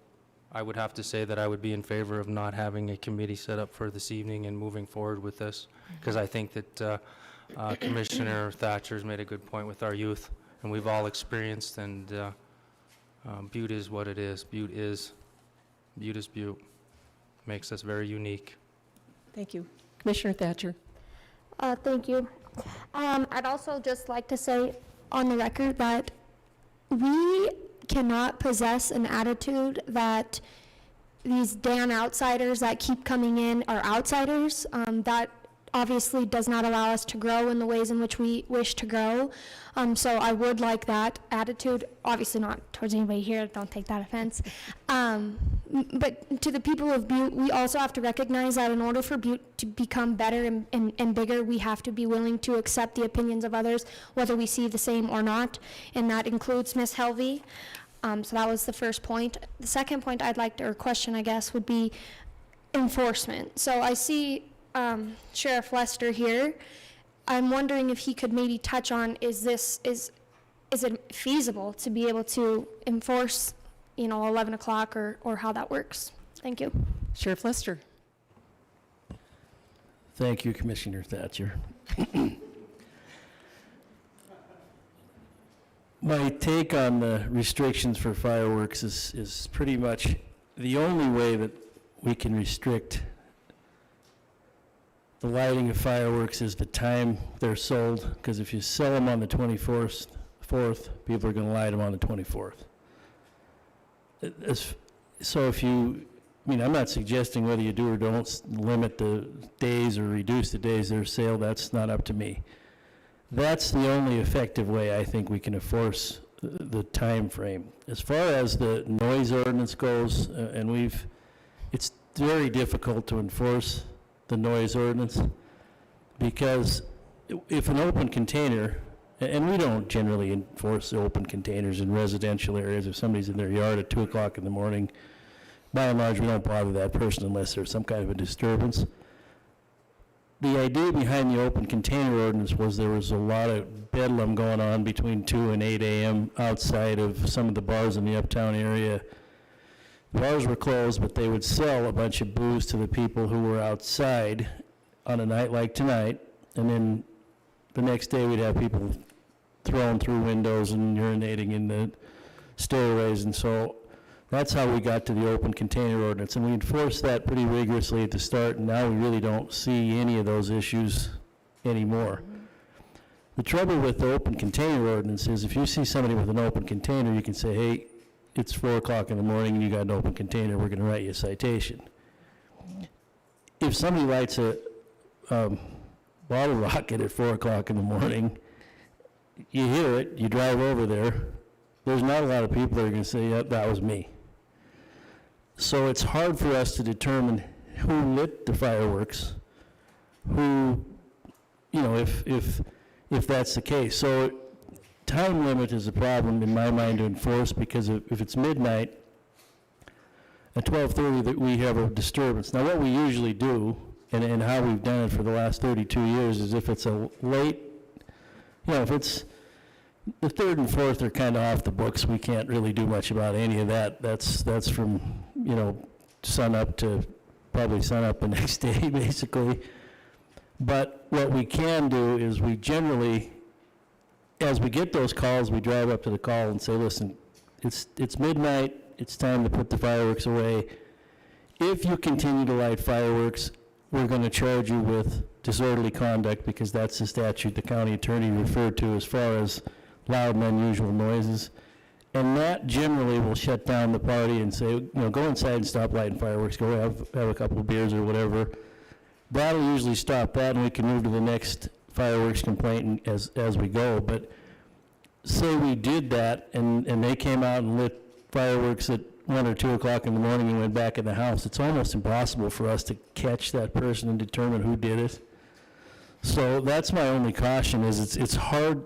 I would have to say that I would be in favor of not having a committee set up for this evening and moving forward with this, because I think that Commissioner Thatcher's made a good point with our youth, and we've all experienced, and Butte is what it is. Butte is Butte. Makes us very unique. Thank you. Commissioner Thatcher. Thank you. I'd also just like to say on the record that we cannot possess an attitude that these damn outsiders that keep coming in are outsiders. That obviously does not allow us to grow in the ways in which we wish to grow. So I would like that attitude, obviously not towards anybody here, don't take that offense. But to the people of Butte, we also have to recognize that in order for Butte to become better and bigger, we have to be willing to accept the opinions of others, whether we see the same or not, and that includes Ms. Helvey. So that was the first point. The second point I'd like to, or question I guess, would be enforcement. So I see Sheriff Lester here. I'm wondering if he could maybe touch on, is it feasible to be able to enforce, 11 o'clock or how that works? Thank you. Sheriff Lester. Thank you, Commissioner Thatcher. My take on the restrictions for fireworks is pretty much the only way that we can restrict the lighting of fireworks is the time they're sold, because if you sell them on the 24th, people are going to light them on the 24th. So if you, I'm not suggesting whether you do or don't limit the days or reduce the days they're sale, that's not up to me. That's the only effective way I think we can enforce the time frame. As far as the noise ordinance goes, it's very difficult to enforce the noise ordinance, because if an open container, and we don't generally enforce open containers in residential areas, if somebody's in their yard at 2 o'clock in the morning, by and large we don't bother that person unless there's some kind of a disturbance. The idea behind the open container ordinance was there was a lot of bedlam going on between 2 and 8 a.m. outside of some of the bars in the uptown area. The bars were closed, but they would sell a bunch of booze to the people who were outside on a night like tonight, and then the next day we'd have people thrown through windows and urinating in the stairways, and so that's how we got to the open container ordinance, and we enforced that pretty rigorously at the start, and now we really don't see any of those issues anymore. The trouble with the open container ordinance is if you see somebody with an open container, you can say, hey, it's 4 o'clock in the morning and you got an open container, we're going to write you a citation. If somebody lights a bottle rocket at 4 o'clock in the morning, you hear it, you drive over there, there's not a lot of people that are going to say, yep, that was me. So it's hard for us to determine who lit the fireworks, who, if that's the case. So time limit is a problem in my mind to enforce, because if it's midnight, at 12:30 that we have a disturbance. Now what we usually do, and how we've done it for the last 32 years, is if it's a late, if it's the 3rd and 4th are kind of off the books, we can't really do much about any of that. That's from, sun up to probably sun up the next day, basically. But what we can do is we generally, as we get those calls, we drive up to the call and say, listen, it's midnight, it's time to put the fireworks away. If you continue to light fireworks, we're going to charge you with disorderly conduct, because that's the statute the county attorney referred to as far as loud and unusual noises. And that generally will shut down the party and say, go inside and stop lighting fireworks, go have a couple of beers or whatever. That'll usually stop that, and we can move to the next fireworks complaint as we go. But say we did that, and they came out and lit fireworks at 1 or 2 o'clock in the morning and went back in the house, it's almost impossible for us to catch that person and determine who did it. So that's my only caution, is it's hard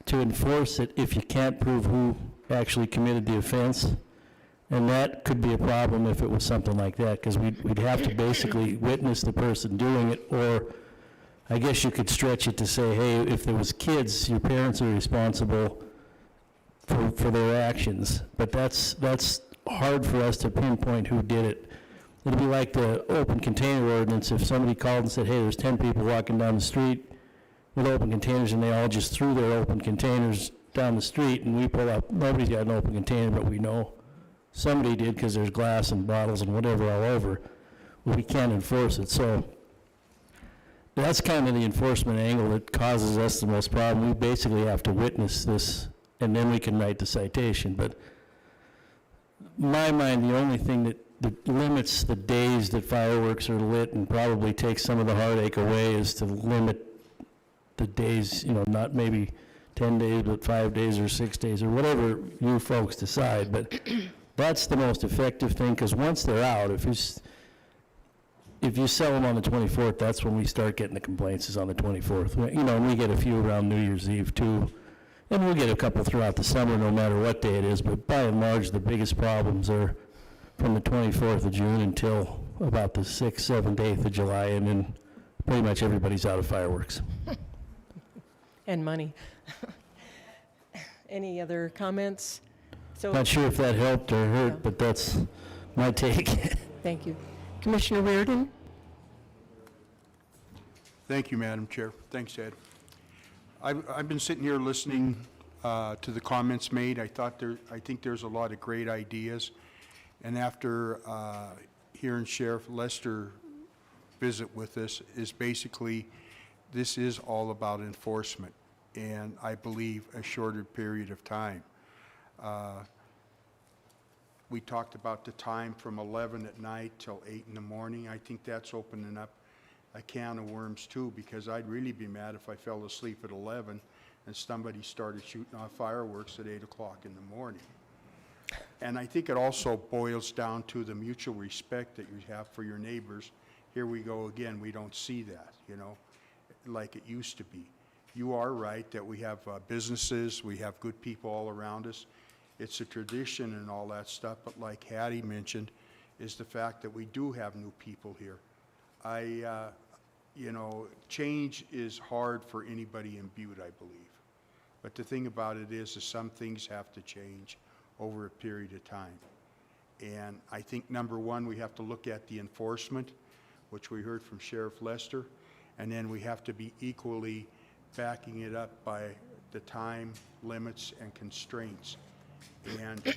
to enforce it if you can't prove who actually committed the offense. And that could be a problem if it was something like that, because we'd have to basically witness the person doing it, or I guess you could stretch it to say, hey, if there was kids, your parents are responsible for their actions. But that's hard for us to pinpoint who did it. It'd be like the open container ordinance. If somebody called and said, hey, there's 10 people walking down the street with open containers, and they all just threw their open containers down the street, and we pull up, nobody's got an open container, but we know somebody did because there's glass and bottles and whatever all over. Well, we can't enforce it. So that's kind of the enforcement angle that causes us the most problem. We basically have to witness this, and then we can write the citation. But in my mind, the only thing that limits the days that fireworks are lit and probably takes some of the heartache away is to limit the days, you know, not maybe 10 days, but 5 days or 6 days or whatever you folks decide. But that's the most effective thing, because once they're out, if you sell them on the 24th, that's when we start getting the complaints, is on the 24th. You know, and we get a few around New Year's Eve too. And we'll get a couple throughout the summer, no matter what day it is. But by and large, the biggest problems are from the 24th of June until about the 6th, 7th, 8th of July, and then pretty much everybody's out of fireworks. And money. Any other comments? So, Not sure if that helped or hurt, Yeah. but that's my take. thank you. Commissioner Reardon? Thank you, Madam Chair. Thanks, Ed. I've been sitting here listening to the comments made. I think there's a lot of great ideas. And after hearing Sheriff Lester visit with us, is basically, this is all about enforcement, and I believe a shorter period of time. We talked about the time from 11 at night till 8 in the morning. I think that's opening up a can of worms too, because I'd really be mad if I fell asleep at 11 and somebody started shooting off fireworks at 8 o'clock in the morning. And I think it also boils down to the mutual respect that you have for your neighbors. Here we go again, we don't see that, you know, like it used to be. You are right that we have businesses, we have good people all around us. It's a tradition and all that stuff, but like Hattie mentioned, is the fact that we do have new people here. You know, change is hard for anybody in Butte, I believe. But the thing about it is some things have to change over a period of time. And I think number one, we have to look at the enforcement, which we heard from Sheriff Lester, and then we have to be equally backing it up by the time limits and constraints. And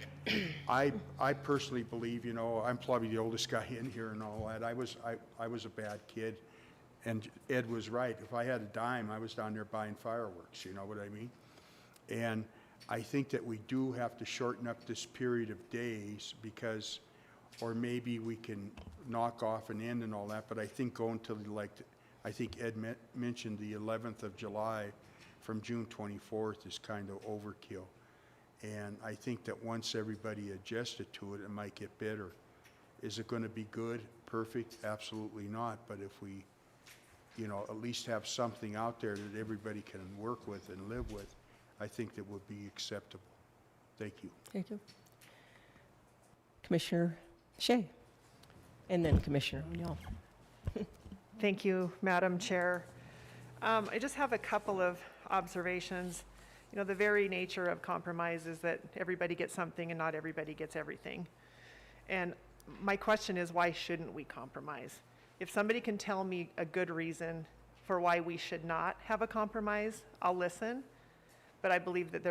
I personally believe, you know, I'm probably the oldest guy in here and all that. I was a bad kid, and Ed was right. If I had a dime, I was down there buying fireworks, you know what I mean? And I think that we do have to shorten up this period of days, because, or maybe we can knock off an end and all that, but I think going to I think Ed mentioned the 11th of July from June 24th is kind of overkill. And I think that once everybody adjusted to it, it might get better. Is it going to be good, perfect? Absolutely not. But if we, you know, at least have something out there that everybody can work with and live with, I think that would be acceptable. Thank you. Thank you. Commissioner Shea, and then Commissioner O'Neill. Thank you, Madam Chair. I just have a couple of observations. You know, the very nature of compromise is that everybody gets something and not everybody gets everything. And my question is, why shouldn't we compromise? If somebody can tell me a good reason for why we should not have a compromise, I'll listen. But I believe that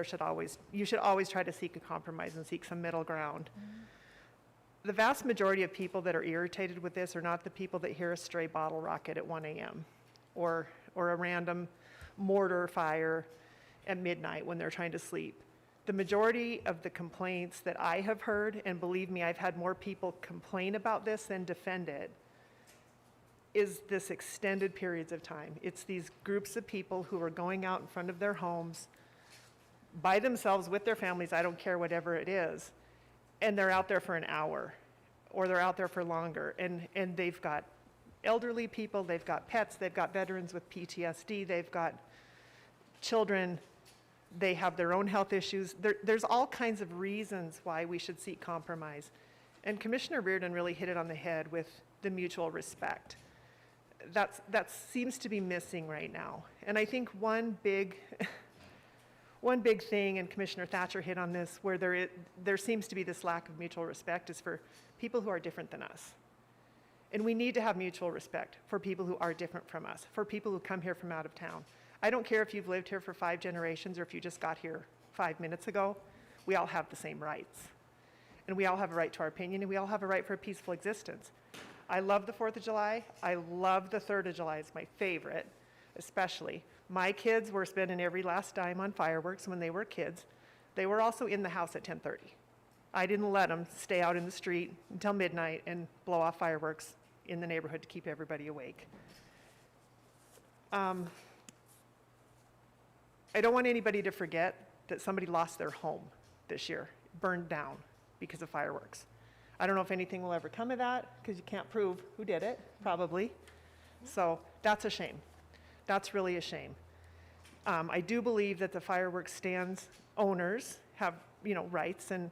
you should always try to seek a compromise and seek some middle ground. The vast majority of people that are irritated with this are not the people that hear a stray bottle rocket at 1 a.m. or a random mortar fire at midnight when they're trying to sleep. The majority of the complaints that I have heard, and believe me, I've had more people complain about this than defend it, is this extended periods of time. It's these groups of people who are going out in front of their homes by themselves with their families, I don't care whatever it is, and they're out there for an hour, or they're out there for longer, and they've got elderly people, they've got pets, they've got veterans with PTSD, they've got children, they have their own health issues. There's all kinds of reasons why we should seek compromise. And Commissioner Reardon really hit it on the head with the mutual respect. that seems to be missing right now. And I think one big thing, and Commissioner Thatcher hit on this, where there seems to be this lack of mutual respect, is for people who are different than us. And we need to have mutual respect for people who are different from us, for people who come here from out of town. I don't care if you've lived here for 5 generations or if you just got here 5 minutes ago, we all have the same rights. And we all have a right to our opinion, and we all have a right for a peaceful existence. I love the 4th of July. I love the 3rd of July. It's my favorite, especially. My kids were spending every last dime on fireworks when they were kids. They were also in the house at 10:30. I didn't let them stay out in the street until midnight and blow off fireworks in the neighborhood to keep everybody awake. I don't want anybody to forget that somebody lost their home this year, burned down because of fireworks. I don't know if anything will ever come of that, because you can't prove who did it, probably. So that's a shame. That's really a shame. I do believe that the fireworks stands owners have, rights and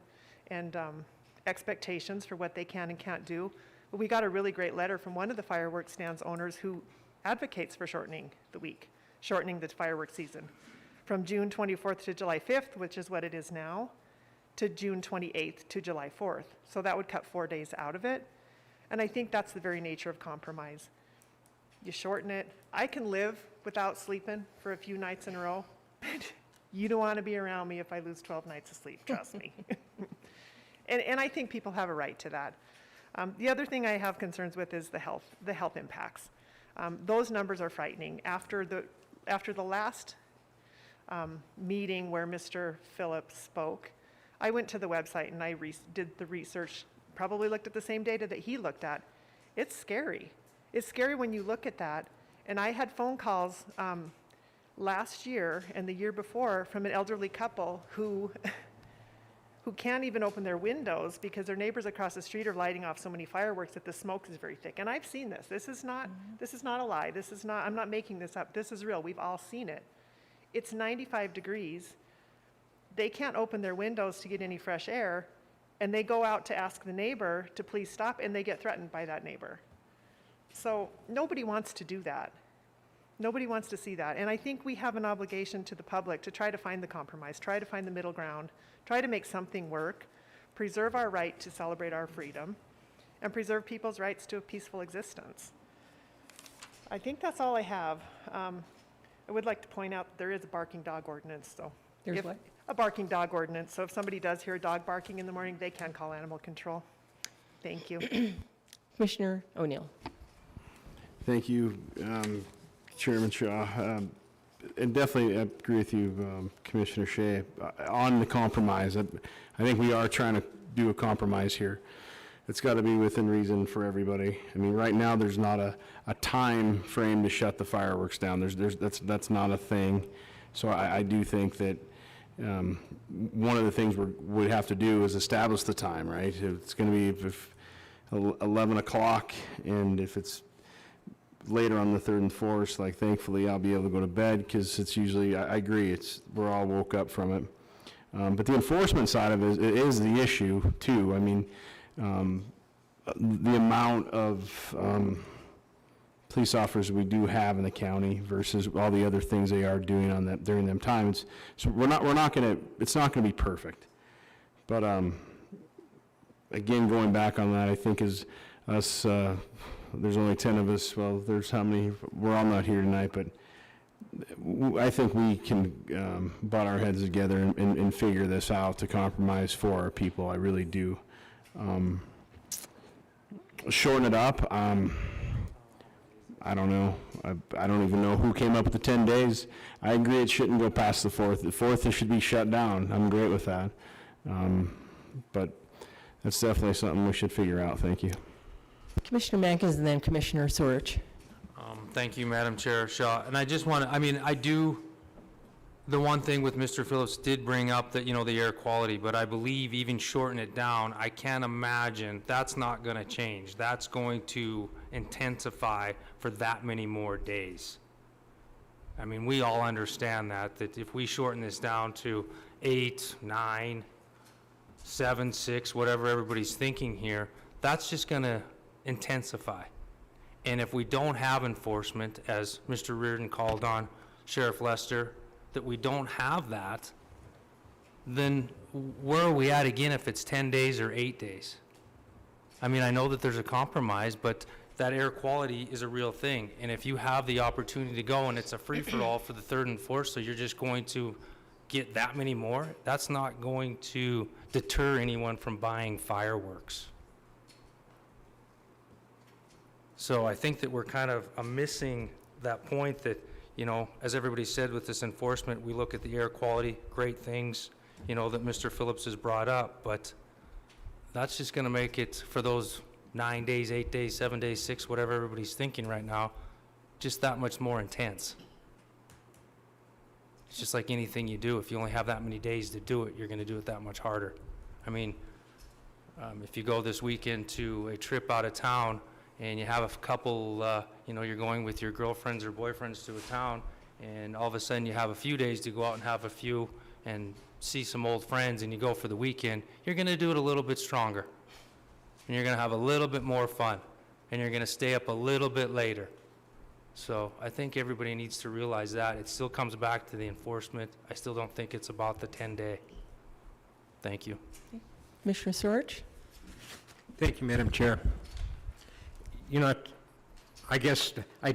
expectations for what they can and can't do. But we got a really great letter from one of the fireworks stands owners who advocates for shortening the week, shortening the fireworks season from June 24th to July 5th, which is what it is now, to June 28th to July 4th. So that would cut 4 days out of it. And I think that's the very nature of compromise. You shorten it. I can live without sleeping for a few nights in a row. You don't want to be around me if I lose 12 nights of sleep, trust me. And I think people have a right to that. The other thing I have concerns with is the health impacts. Those numbers are frightening. After the last meeting where Mr. Phillips spoke, I went to the website and I did the research, probably looked at the same data that he looked at. It's scary. It's scary when you look at that. And I had phone calls last year and the year before from an elderly couple who can't even open their windows because their neighbors across the street are lighting off so many fireworks that the smoke is very thick. And I've seen this. This is not a lie. I'm not making this up. This is real. We've all seen it. It's 95 degrees. They can't open their windows to get any fresh air, and they go out to ask the neighbor to please stop, and they get threatened by that neighbor. So nobody wants to do that. Nobody wants to see that. And I think we have an obligation to the public to try to find the compromise, try to find the middle ground, try to make something work, preserve our right to celebrate our freedom, and preserve people's rights to a peaceful existence. I think that's all I have. I would like to point out that there is a barking dog ordinance, so. There's what? A barking dog ordinance, so if somebody does hear a dog barking in the morning, they can call animal control. Thank you. Commissioner O'Neill. Thank you, Chairman Shaw. And definitely I agree with you, Commissioner Shea, on the compromise. I think we are trying to do a compromise here. It's got to be within reason for everybody. I mean, right now, there's not a time frame to shut the fireworks down. That's not a thing. So I do think that one of the things we have to do is establish the time, right? It's going to be if 11 o'clock, and if it's later on the 3rd and 4th, like thankfully I'll be able to go to bed because it's usually, I agree, we're all woke up from it. But the enforcement side of it is the issue too. I mean, the amount of police officers we do have in the county versus all the other things they are doing on that during them times. So it's not gonna be perfect. But again, going back on that, I think is us, there's only 10 of us, well, there's how many, we're all not here tonight, but I think we can butt our heads together and figure this out to compromise for our people. I really do. Shorten it up, I don't know. I don't even know who came up with the 10 days. I agree it shouldn't go past the 4th. The 4th, it should be shut down. I'm great with that. But that's definitely something we should figure out. Thank you. Commissioner Mankins and then Commissioner Sorich. Thank you, Madam Chair Shaw. And I just want to, the one thing with Mr. Phillips did bring up that, the air quality, but I believe even shorten it down, I can't imagine that's not going to change. That's going to intensify for that many more days. I mean, we all understand that if we shorten this down to 8, 9, 7, 6, whatever everybody's thinking here, that's just going to intensify. And if we don't have enforcement, as Mr. Reardon called on Sheriff Lester, that we don't have that, then where are we at again if it's 10 days or 8 days? I mean, I know that there's a compromise, but that air quality is a real thing. And if you have the opportunity to go and it's a free-for-all for the third and fourth, so you're just going to get that many more, that's not going to deter anyone from buying fireworks. So I think that we're kind of missing that point that, you know, as everybody said with this enforcement, we look at the air quality, great things, you know, that Mr. Phillips has brought up, but that's just gonna make it for those 9 days, 8 days, 7 days, 6, whatever everybody's thinking right now, just that much more intense. It's just like anything you do. If you only have that many days to do it, you're gonna do it that much harder. I mean, if you go this weekend to a trip out of town and you have a couple, you know, you're going with your girlfriends or boyfriends to a town, and all of a sudden you have a few days to go out and have a few and see some old friends, and you go for the weekend, you're gonna do it a little bit stronger. And you're gonna have a little bit more fun, and you're gonna stay up a little bit later. So I think everybody needs to realize that. It still comes back to the enforcement. I still don't think it's about the 10-day. Thank you. Commissioner Sorge? Thank you, Madam Chair. You know, I guess I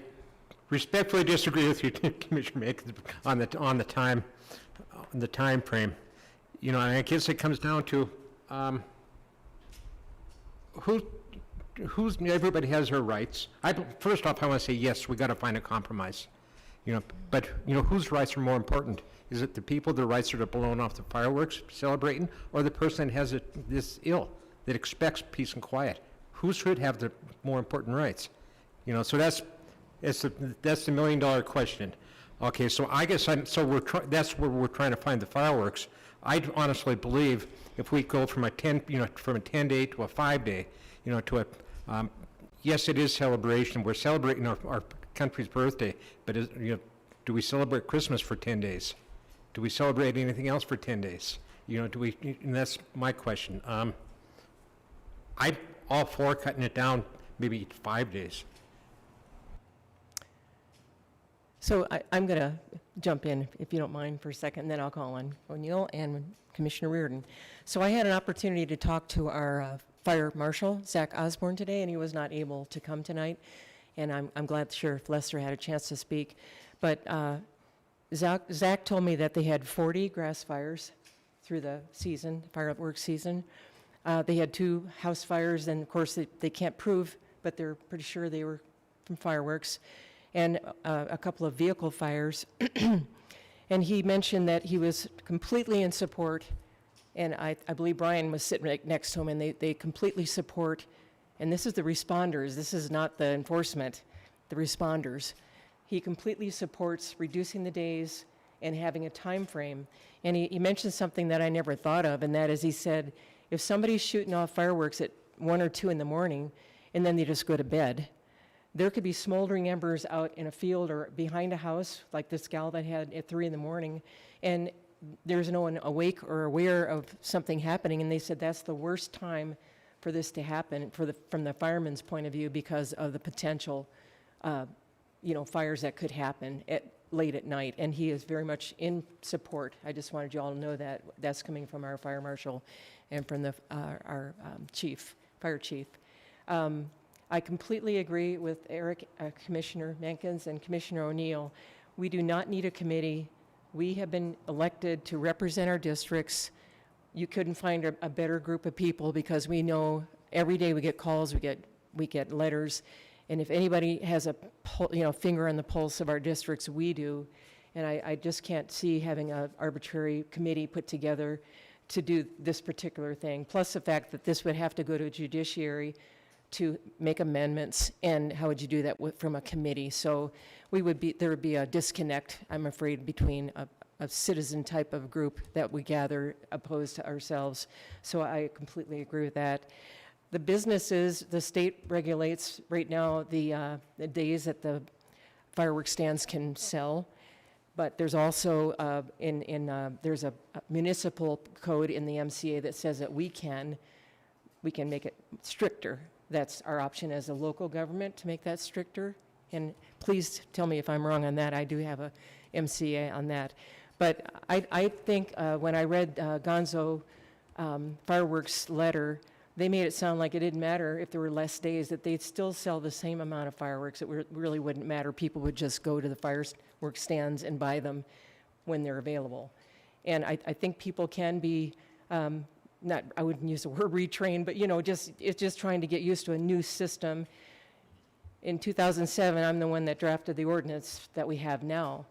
respectfully disagree with you, Commissioner Mankins, on the time frame. You know, I guess it comes down to everybody has their rights. First off, I want to say yes, we got to find a compromise. You know, but you know, whose rights are more important? Is it the people, their rights that are blowing off the fireworks, celebrating, or the person that has this ill that expects peace and quiet? Who should have the more important rights? You know, so that's the $1 million question. Okay, so I guess that's where we're trying to find the fireworks. I honestly believe if we go from a 10-day to a 5-day, you know, to a yes, it is celebration. We're celebrating our country's birthday, but you know, do we celebrate Christmas for 10 days? Do we celebrate anything else for 10 days? You know, do we? And that's my question. I'm all for cutting it down, maybe 5 days. So I'm going to jump in, if you don't mind, for a second, and then I'll call on O'Neill and Commissioner Reardon. So I had an opportunity to talk to our Fire Marshal, Zach Osborne, today, and he was not able to come tonight. And I'm glad Sheriff Lester had a chance to speak. But Zach told me that they had 40 grass fires through the season, fireworks season. They had 2 house fires, and of course they can't prove, but they're pretty sure they were from fireworks, and a couple of vehicle fires. And he mentioned that he was completely in support, and I believe Brian was sitting right next to him, and they completely support, and this is the responders, this is not the enforcement, the responders. He completely supports reducing the days and having a time frame. And he mentioned something that I never thought of, and that is, he said, if somebody's shooting off fireworks at 1 or 2 in the morning, and then they just go to bed, there could be smoldering embers out in a field or behind a house, like this gal that had at 3 in the morning, and there's no one awake or aware of something happening. And they said that's the worst time for this to happen from the fireman's point of view, because of the potential, you know, fires that could happen late at night. And he is very much in support. I just wanted you all to know that that's coming from our fire marshal and from our fire chief. I completely agree with Eric, Commissioner Mankins, and Commissioner O'Neill. We do not need a committee. We have been elected to represent our districts. You couldn't find a better group of people, because we know every day we get calls, we get letters, and if anybody has a finger on the pulse of our districts, we do. And I just can't see having an arbitrary committee put together to do this particular thing. Plus the fact that this would have to go to a judiciary to make amendments, and how would you do that from a committee? So there would be a disconnect, I'm afraid, between a citizen type of group that we gather opposed to ourselves. So I completely agree with that. The businesses, the state regulates right now the days that the fireworks stands can sell, but there's also there's a municipal code in the MCA that says that we can make it stricter. that's our option as a local government to make that stricter. And please tell me if I'm wrong on that. I do have a MCA on that. But I think when I read Gonzo Fireworks' letter, they made it sound like it didn't matter if there were less days, that they'd still sell the same amount of fireworks. It really wouldn't matter. People would just go to the fireworks stands and buy them when they're available. And I think people can be, not, I wouldn't use the word retrained, but it's just trying to get used to a new system. In 2007, I'm the one that drafted the ordinance that we have now.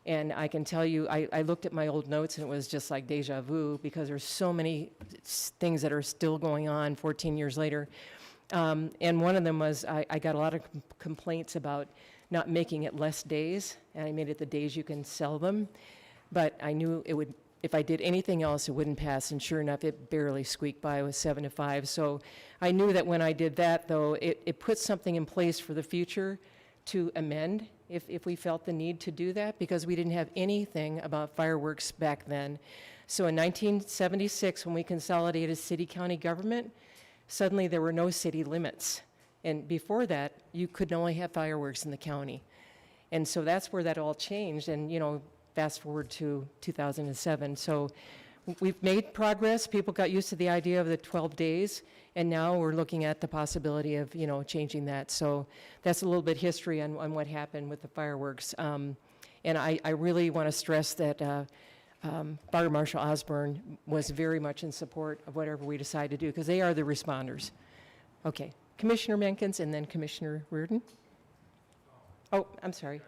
And I can tell you, I looked at my old notes and it was just like deja vu, because there's so many things that are still going on 14 years later. And one of them was I got a lot of complaints about not making it less days, and I made it the days you can sell them. But I knew it would, if I did anything else, it wouldn't pass, and sure enough, it barely squeaked by. It was 7 to 5. So I knew that when I did that, though, it put something in place for the future to amend if we felt the need to do that, because we didn't have anything about fireworks back then. So in 1976, when we consolidated city-county government, suddenly there were no city limits. And before that, you could only have fireworks in the county. And so that's where that all changed. And, fast forward to 2007. So we've made progress. People got used to the idea of the 12 days, and now we're looking at the possibility of, changing that. So that's a little bit history on what happened with the fireworks. And I really want to stress that Fire Marshal Osborne was very much in support of whatever we decide to do, because they are the responders. Okay, Commissioner Menkins and then Commissioner Reardon. Oh, I'm sorry.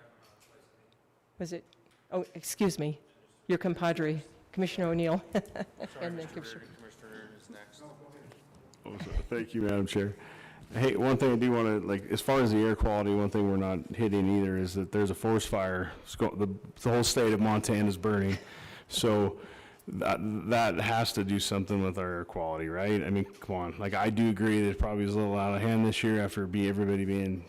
Was it? Oh, excuse me, your compadre, Commissioner O'Neill. And then Commissioner Reardon is next. Oh, thank you, Madam Chair. Hey, one thing I do want to, as far as the air quality, one thing we're not hitting either is that there's a forest fire. The whole state of Montana is burning. So that has to do something with our air quality, right? I mean, come on. I do agree that it probably was a little out of hand this year after everybody being,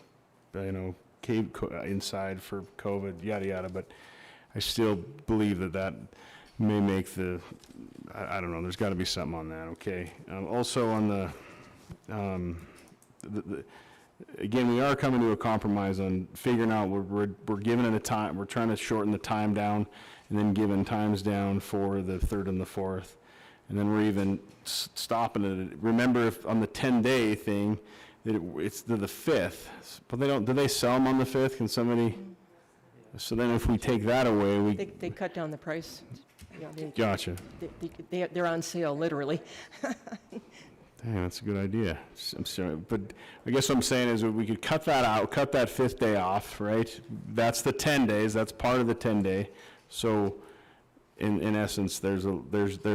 caved inside for COVID, yada, yada. But I still believe that may make I don't know, there's got to be something on that, okay? Also on again, we are coming to a compromise on figuring out, we're giving it a time, we're trying to shorten the time down, and then giving times down for the 3rd and the 4th. And then we're even stopping it. Remember, if on the 10-day thing, that it's the 5th, but do they sell them on the 5th? Can somebody? So then if we take that away, they cut down the price. Gotcha. They're on sale, literally. Dang, that's a good idea. I'm sorry, but I guess what I'm saying is that we could cut that out, cut that 5th day off, right? That's the 10 days. That's part of the 10-day. So, in essence, there's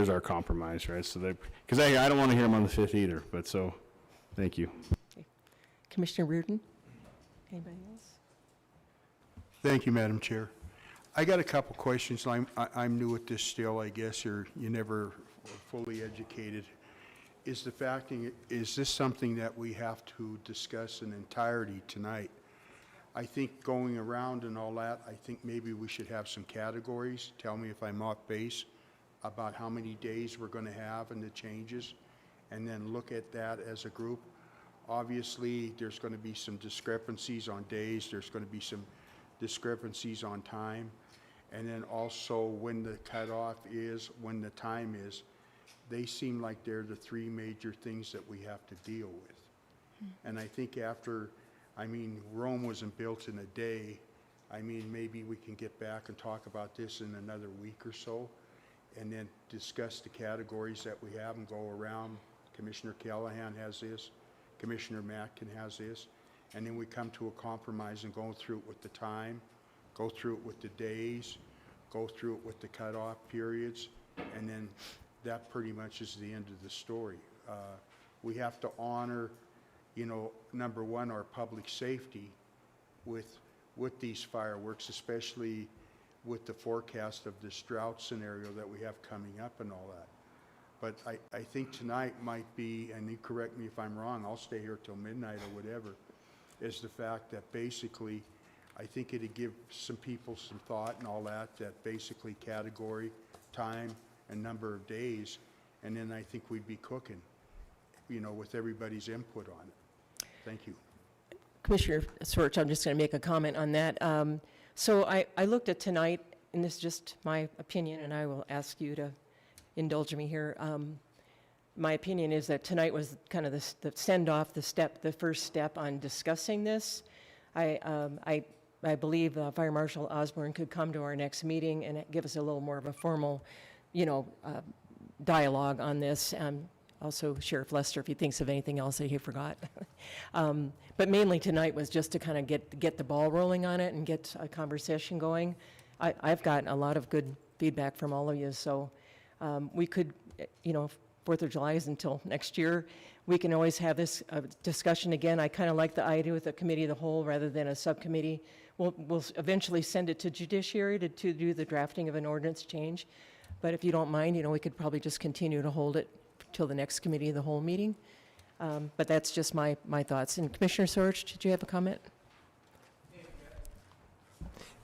our compromise, right? So because I don't want to hear them on the 5th either. But so, thank you. Okay. Commissioner Reardon. Anybody else? Thank you, Madam Chair. I got a couple questions. I'm new at this still, I guess, or you never fully educated. Is this something that we have to discuss in entirety tonight? I think going around and all that, I think maybe we should have some categories. Tell me if I'm off base about how many days we're going to have and the changes, and then look at that as a group. Obviously, there's going to be some discrepancies on days. There's going to be some discrepancies on time. And then also when the cutoff is, when the time is. They seem like they're the 3 major things that we have to deal with. And I think Rome wasn't built in a day. Maybe we can get back and talk about this in another week or so, and then discuss the categories that we have and go around. Commissioner Callahan has this, Commissioner Matkin has this, and then we come to a compromise and go through it with the time, go through it with the days, go through it with the cutoff periods, and then that pretty much is the end of the story. We have to honor, number one, our public safety with these fireworks, especially with the forecast of this drought scenario that we have coming up and all that. But I think tonight might be, and you correct me if I'm wrong, I'll stay here till midnight or whatever, is the fact that basically I think it'd give some people some thought and all that basically category, time, and number of days, and then I think we'd be cooking, with everybody's input on it. Thank you. Commissioner Sorch, I'm just going to make a comment on that. So I looked at tonight, and this is just my opinion, and I will ask you to indulge me here. My opinion is that tonight was kind of the send-off, the first step on discussing this. I believe Fire Marshal Osborne could come to our next meeting and give us a little more of a formal, dialogue on this. Also, Sheriff Lester, if he thinks of anything else that he forgot. But mainly tonight was just to kind of get the ball rolling on it and get a conversation going. I've gotten a lot of good feedback from all of you, so we could, 4th of July is until next year. We can always have this discussion again. I kind of like the idea with a committee of the whole rather than a subcommittee. We'll eventually send it to Judiciary to do the drafting of an ordinance change. But if you don't mind, we could probably just continue to hold it till the next committee of the whole meeting. But that's just my thoughts. And Commissioner Sorch, did you have a comment?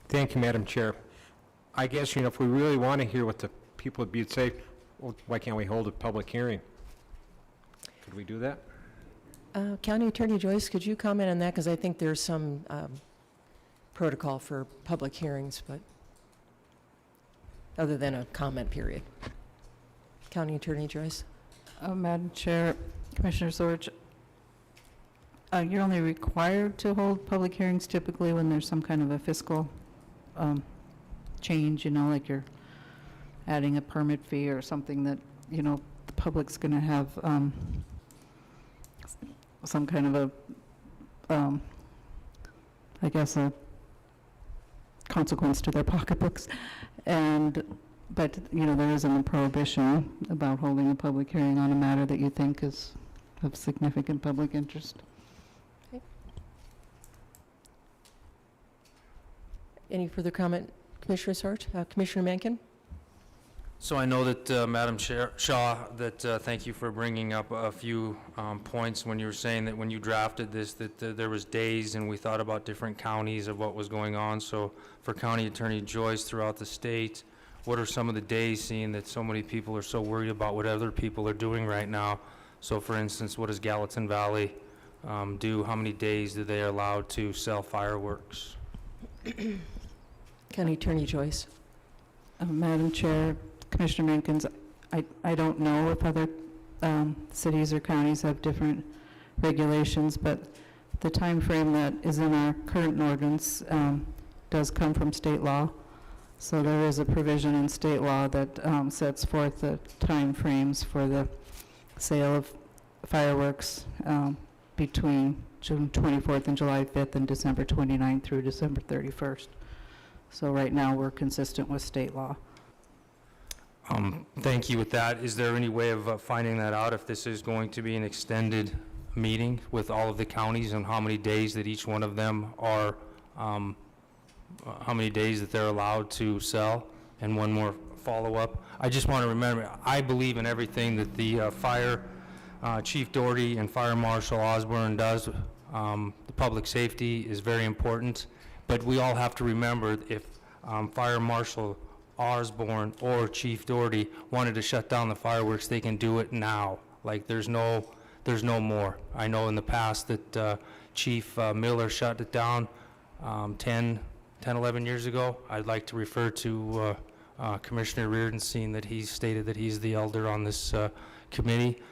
Thank you, Madam Chair. I guess, if we really want to hear what the people of Butte say, well, why can't we hold a public hearing? Could we do that? County Attorney Joyce, could you comment on that? Because I think there's some protocol for public hearings, but other than a comment period. County Attorney Joyce. Madam Chair, Commissioner Sorge, you're only required to hold public hearings typically when there's some kind of a fiscal change, like you're adding a permit fee or something that, the public's going to have some kind of a, I guess, a consequence to their pocketbooks. But, there isn't a prohibition about holding a public hearing on a matter that you think is of significant public interest. Okay. Any further comment, Commissioner Sorge? Commissioner Mankin? So I know that, Madam Chair Shaw, that thank you for bringing up a few points when you were saying that when you drafted this, that there was days and we thought about different counties of what was going on. So for County Attorney Joyce throughout the state, what are some of the days, seeing that so many people are so worried about what other people are doing right now? So for instance, what does Gallatin Valley do? How many days do they allow to sell fireworks? County Attorney Joyce. Madam Chair, Commissioner Mankins, I don't know if other cities or counties have different regulations, but the time frame that is in our current ordinance does come from state law. So there is a provision in state law that sets forth the time frames for the sale of fireworks between June 24th and July 5th and December 29th through December 31st. So right now we're consistent with state law. Thank you with that. Is there any way of finding that out, if this is going to be an extended meeting with all of the counties, and how many days that each one of them are, how many days that they're allowed to sell? And one more follow-up. I just want to remember, I believe in everything that the Fire Chief Doherty and Fire Marshal Osborne does. The public safety is very important, but we all have to remember, if Fire Marshal Osborne or Chief Doherty wanted to shut down the fireworks, they can do it now. Like, there's no more. I know in the past that Chief Miller shut it down 11 years ago. I'd like to refer to Commissioner Reardon, seeing that he stated that he's the elder on this committee.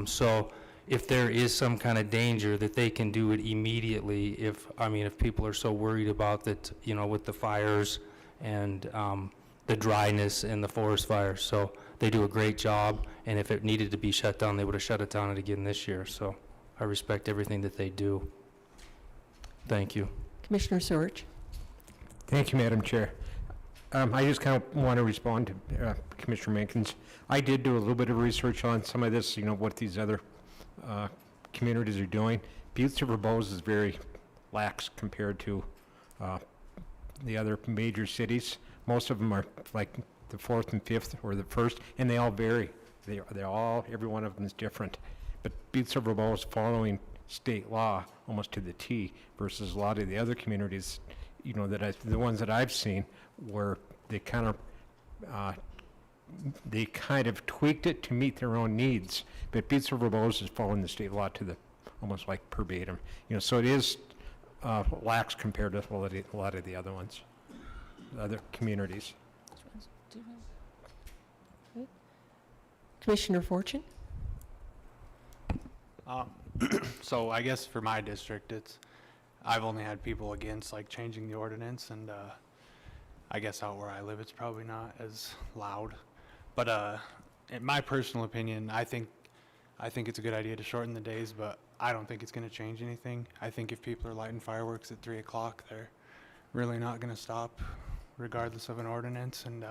So if there is some kind of danger, that they can do it immediately, if people are so worried about that, with the fires and the dryness and the forest fires. So they do a great job, and if it needed to be shut down, they would have shut it down again this year. So I respect everything that they do. Thank you. Commissioner Sorge. Thank you, Madam Chair. I just kind of want to respond to Commissioner Mankins. I did do a little bit of research on some of this, what these other communities are doing. Butte-Silver is very lax compared to the other major cities. Most of them are like the 4th and 5th or the 1st, and they all vary. They're all, every one of them is different. But Butte-Silver is following state law almost to the T, versus a lot of the other communities, the ones that I've seen, where they kind of tweaked it to meet their own needs. But Butte-Silver is following the state law to almost like verbatim. So it is lax compared to a lot of the other ones, other communities. Commissioner Fortune? So I guess for my district, I've only had people against like changing the ordinance, and I guess out where I live, it's probably not as loud. But in my personal opinion, I think it's a good idea to shorten the days, but I don't think it's going to change anything. I think if people are lighting fireworks at 3 o'clock, they're really not going to stop regardless of an ordinance. And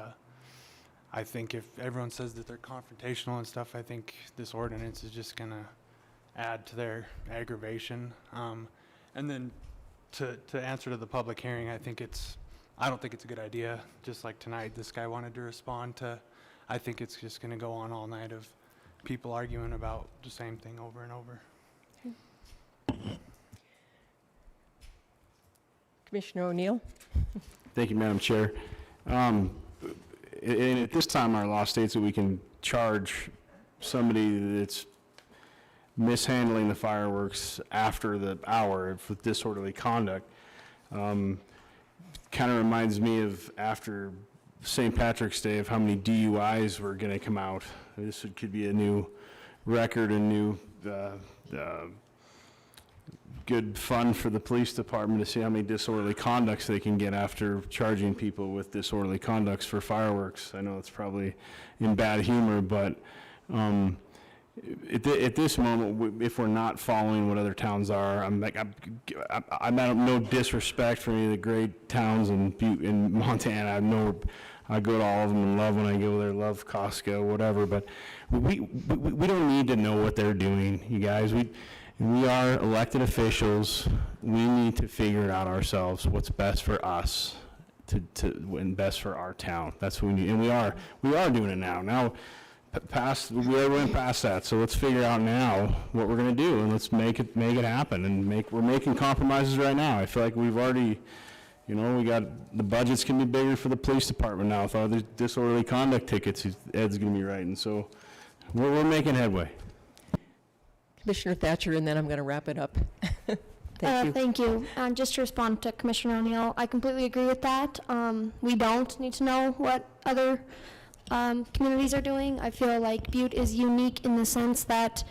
I think if everyone says that they're confrontational and stuff, I think this ordinance is just going to add to their aggravation. And then to answer to the public hearing, I don't think it's a good idea. Just like tonight, this guy wanted to respond to, I think it's just going to go on all night of people arguing about the same thing over and over. Commissioner O'Neill? Thank you, Madam Chair. And at this time, our law states that we can charge somebody that's mishandling the fireworks after the hour with disorderly conduct. Kind of reminds me of after St. Patrick's Day of how many DUIs were going to come out. This could be a new record, a new good fun for the police department to see how many disorderly conducts they can get after charging people with disorderly conducts for fireworks. I know it's probably in bad humor, but at this moment, if we're not following what other towns are, I'm no disrespect for any of the great towns in Butte in Montana. I go to all of them and love when I go there, love Costco, whatever. But we don't need to know what they're doing, you guys. We are elected officials. We need to figure it out ourselves. What's best for us and best for our town. That's what we need, and we are doing it now. Now. We went past that, so let's figure out now what we're going to do, and let's make it happen. And we're making compromises right now. I feel like we've already, we got the budgets can be bigger for the police department now with all the disorderly conduct tickets. Ed's going to be writing, so we're making headway. Commissioner Thatcher, and then I'm going to wrap it up. Thank you. Thank you. Just to respond to Commissioner O'Neill, I completely agree with that. We don't need to know what other communities are doing. I feel like Butte is unique in the sense that,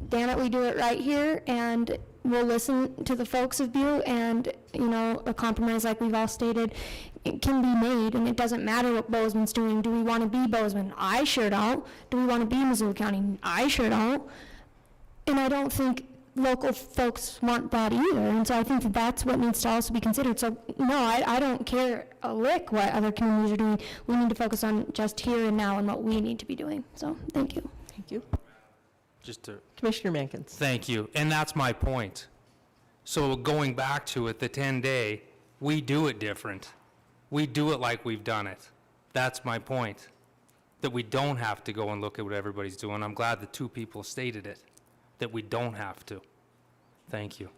damn it, we do it right here, and we'll listen to the folks of Butte, and a compromise like we've all stated, it can be made, and it doesn't matter what Bozeman's doing. Do we want to be Bozeman? I sure don't. Do we want to be Missoula County? I sure don't. And I don't think local folks want that either, and so I think that that's what needs to also be considered. So no, I don't care a lick what other communities are doing. We need to focus on just here and now and what we need to be doing. So thank you. Thank you. Commissioner Mankins. Thank you, and that's my point. So going back to it, the 10-day, we do it different. We do it like we've done it. That's my point, that we don't have to go and look at what everybody's doing. I'm glad the two people stated it, that we don't have to. Thank you.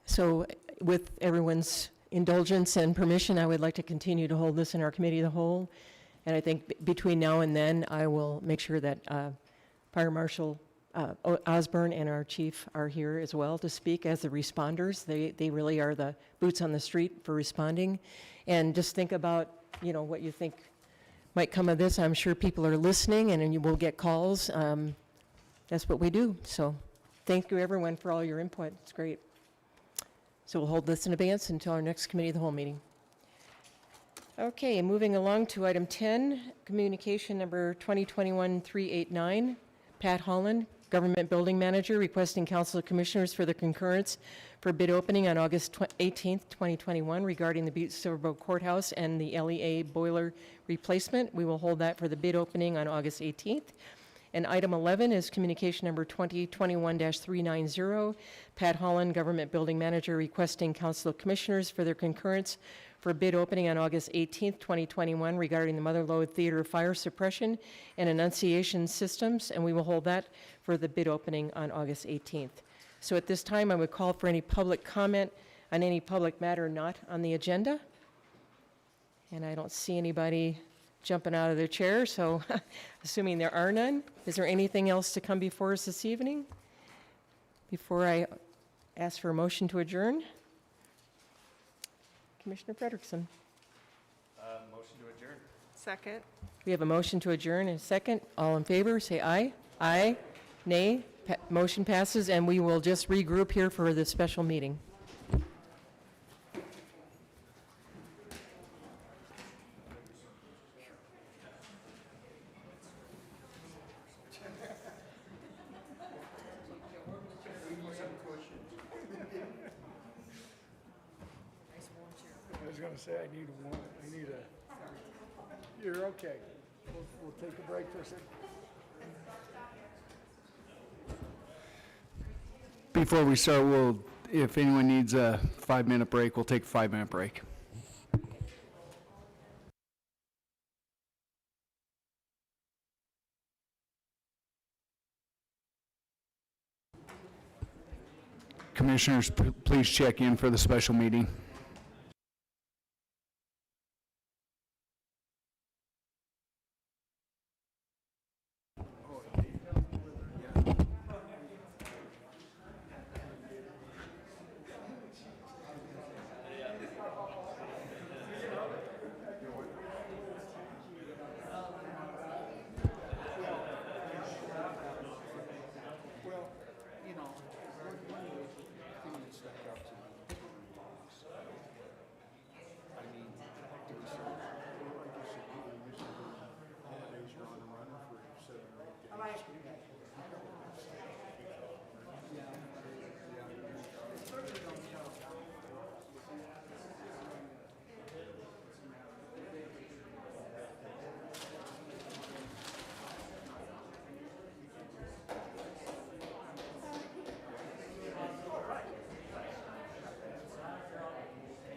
So with everyone's indulgence and permission, I would like to continue to hold this in our committee of the whole. And I think between now and then, I will make sure that Fire Marshal Osborne and our chief are here as well to speak as the responders. They really are the boots on the street for responding. And just think about, what you think might come of this. I'm sure people are listening, and you will get calls. That's what we do. So thank you, everyone, for all your input. It's great. So we'll hold this in abeyance until our next committee of the whole meeting. Okay, moving along to item 10, communication number 2021-389, Pat Holland, Government Building Manager, requesting Council of Commissioners for the concurrence for bid opening on August 18th, 2021 regarding the Butte-Silver Courthouse and the LEA boiler replacement. We will hold that for the bid opening on August 18th. And item 11 is communication number 2021-390, Pat Holland, Government Building Manager, requesting Council of Commissioners for their concurrence for bid opening on August 18th, 2021 regarding the Mother Lode Theater fire suppression and enunciation systems, and we will hold that for the bid opening on August 18th. So at this time, I would call for any public comment on any public matter not on the agenda. And I don't see anybody jumping out of their chair, so assuming there are none, is there anything else to come before us this evening? Before I ask for a motion to adjourn, Commissioner Frederickson. Motion to adjourn. Second. We have a motion to adjourn and a second. All in favor, say aye. Aye. Nay. Motion passes, and we will just regroup here for the special meeting. I was gonna say, I need you're okay. We'll take a break for a second. Before we start, if anyone needs a 5-minute break, we'll take a 5-minute break. Commissioners, please check in for the special meeting.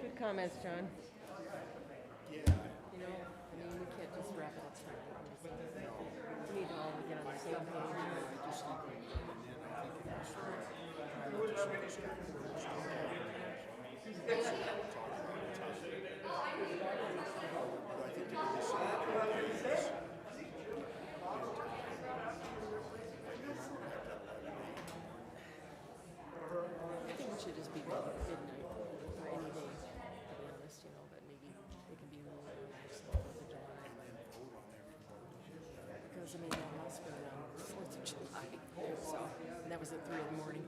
Good comments, John. You know, I mean, we can't just wrap it up tonight. We need to all get on the same page. I think it should just be midnight for any day, to be honest, but maybe it can be a little relaxed on 4th of July. Because, I mean, that must be on 4th of July, so, and that was at 3 in the morning.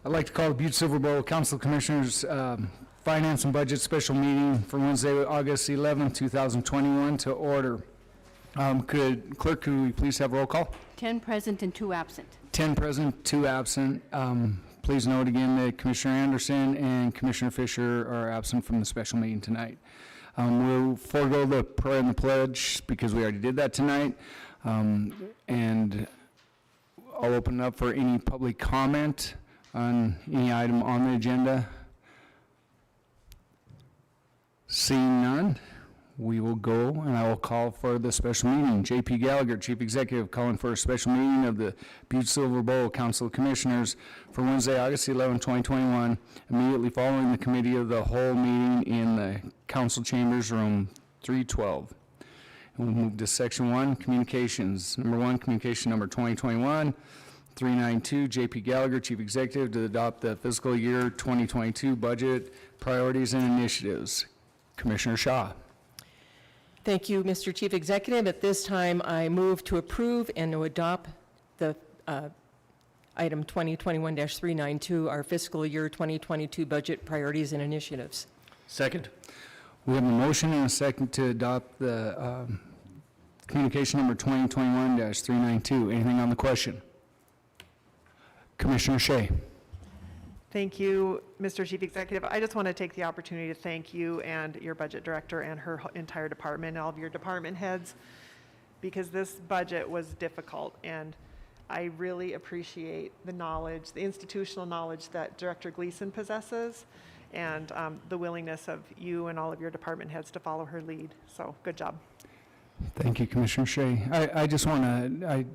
I'd like to call the Butte-Silver Council of Commissioners Finance and Budget Special Meeting for Wednesday, August 11th, 2021 to order. Clerk, could we please have roll call? 10 present and 2 absent. 10 present, 2 absent. Please note again that Commissioner Anderson and Commissioner Fisher are absent from the special meeting tonight. We'll forego the prayer and the pledge because we already did that tonight. And I'll open it up for any public comment on any item on the agenda. Seeing none, we will go and I will call for the special meeting. J.P. Gallagher, Chief Executive, calling for a special meeting of the Butte-Silver Council of Commissioners for Wednesday, August 11, 2021, immediately following the Committee of the Whole meeting in the Council Chambers, Room 312. And we'll move to Section 1, Communications. Number 1, Communication Number 2021-392, J.P. Gallagher, Chief Executive, to adopt the fiscal year 2022 budget priorities and initiatives. Commissioner Shaw. Thank you, Mr. Chief Executive. At this time, I move to approve and to adopt the item 2021-392, our fiscal year 2022 budget priorities and initiatives. Second. We have a motion and a second to adopt the communication number 2021-392. Anything on the question? Commissioner Shea. Thank you, Mr. Chief Executive. I just want to take the opportunity to thank you and your budget director and her entire department, all of your department heads, because this budget was difficult, and I really appreciate the knowledge, the institutional knowledge that Director Gleason possesses, and the willingness of you and all of your department heads to follow her lead. So, good job. Thank you, Commissioner Shea. I just want to,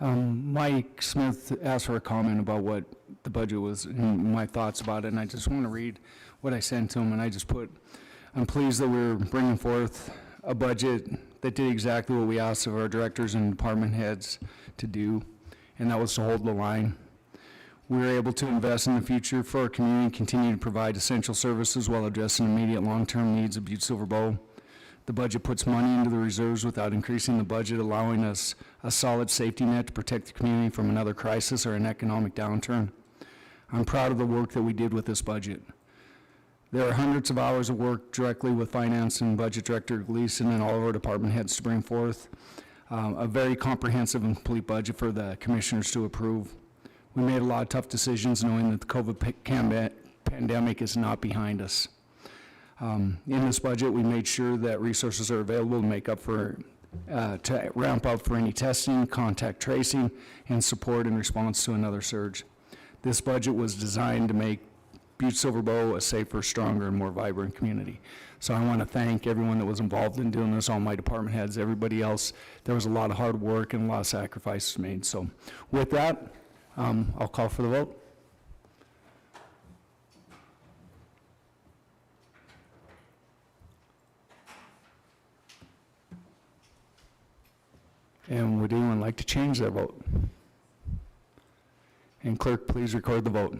Mike Smith asked for a comment about what the budget was and my thoughts about it, and I just want to read what I sent to him, and I just put, I'm pleased that we're bringing forth a budget that did exactly what we asked of our directors and department heads to do, and that was to hold the line. We were able to invest in the future for our community and continue to provide essential services while addressing immediate long-term needs of Butte-Silver. The budget puts money into the reserves without increasing the budget, allowing us a solid safety net to protect the community from another crisis or an economic downturn. I'm proud of the work that we did with this budget. There are hundreds of hours of work directly with Finance and Budget Director Gleason and all of our department heads to bring forth a very comprehensive and complete budget for the commissioners to approve. We made a lot of tough decisions knowing that the COVID pandemic is not behind us. In this budget, we made sure that resources are available to make up for, to ramp up for any testing, contact tracing, and support in response to another surge. This budget was designed to make Butte-Silver a safer, stronger, and more vibrant community. So I want to thank everyone that was involved in doing this, all my department heads, everybody else. There was a lot of hard work and a lot of sacrifices made. So with that, I'll call for the vote. And would anyone like to change their vote? And clerk, please record the vote.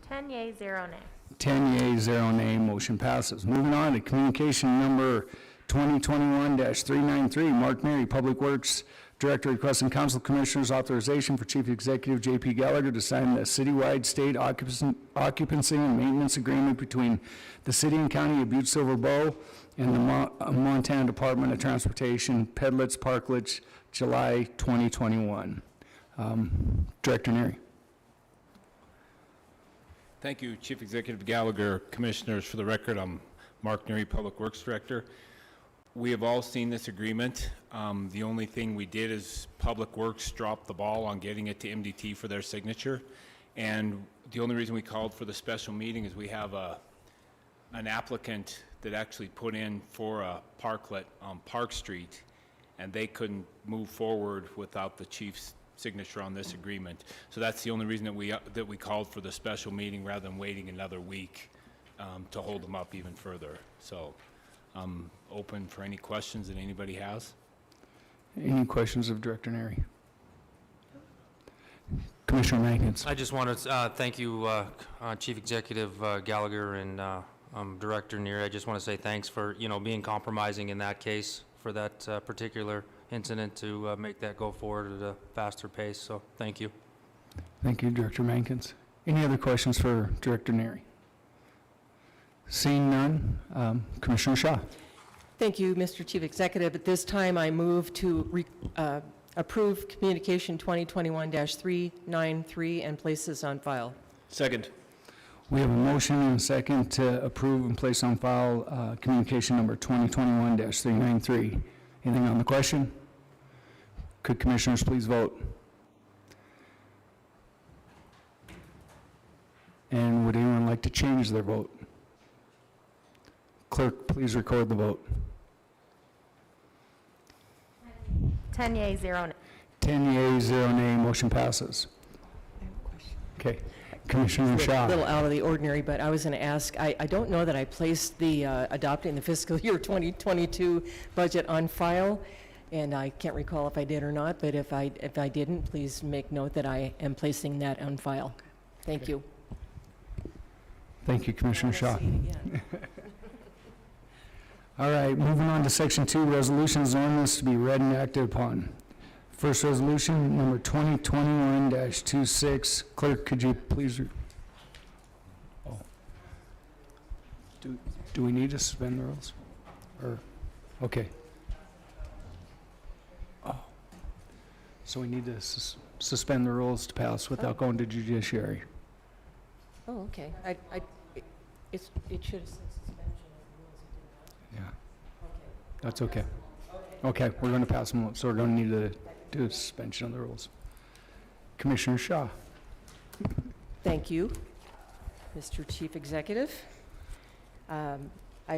10 yea, 0 nay. 10 yea, 0 nay, motion passes. Moving on to communication number 2021-393, Mark Mary, Public Works Director, requesting Council Commissioners authorization for Chief Executive J.P. Gallagher to sign the citywide state occupancy and maintenance agreement between the City and County of Butte-Silver and the Montana Department of Transportation, Pedlets, Parklets, July 2021. Director Neary. Thank you, Chief Executive Gallagher. Commissioners, for the record, I'm Mark Neary, Public Works Director. We have all seen this agreement. The only thing we did is Public Works dropped the ball on getting it to MDT for their signature. And the only reason we called for the special meeting is we have an applicant that actually put in for a parklet on Park Street, and they couldn't move forward without the chief's signature on this agreement. So that's the only reason that we called for the special meeting rather than waiting another week to hold them up even further. So I'm open for any questions that anybody has. Any questions of Director Neary? Commissioner Mankins. I just want to thank you, Chief Executive Gallagher and Director Neary. I just want to say thanks for being compromising in that case for that particular incident to make that go forward at a faster pace. So thank you. Thank you, Director Mankins. Any other questions for Director Neary? Seeing none, Commissioner Shaw. Thank you, Mr. Chief Executive. At this time, I move to approve Communication 2021-393 and place this on file. Second. We have a motion and a second to approve and place on file communication number 2021-393. Anything on the question? Could commissioners please vote? And would anyone like to change their vote? Clerk, please record the vote. 10 yea, 0 nay. 10 yeas, 0 nay, motion passes. Okay, Commissioner Shaw. A little out of the ordinary, but I was going to ask, I don't know that I placed the adopting the fiscal year 2022 budget on file, and I can't recall if I did or not, but if I didn't, please make note that I am placing that on file. Thank you. Thank you, Commissioner Shaw. All right, moving on to Section 2, resolutions and ordinances to be read and acted upon. First resolution, number 2021-26. Clerk, could you please? Do we need to suspend the rules? Or, okay. Oh. So we need to suspend the rules to pass without going to judiciary. Oh, okay. It should have said suspension of the rules. Yeah. That's okay. Okay, we're going to pass them, so we're going to need to do a suspension of the rules. Commissioner Shaw. Thank you, Mr. Chief Executive. I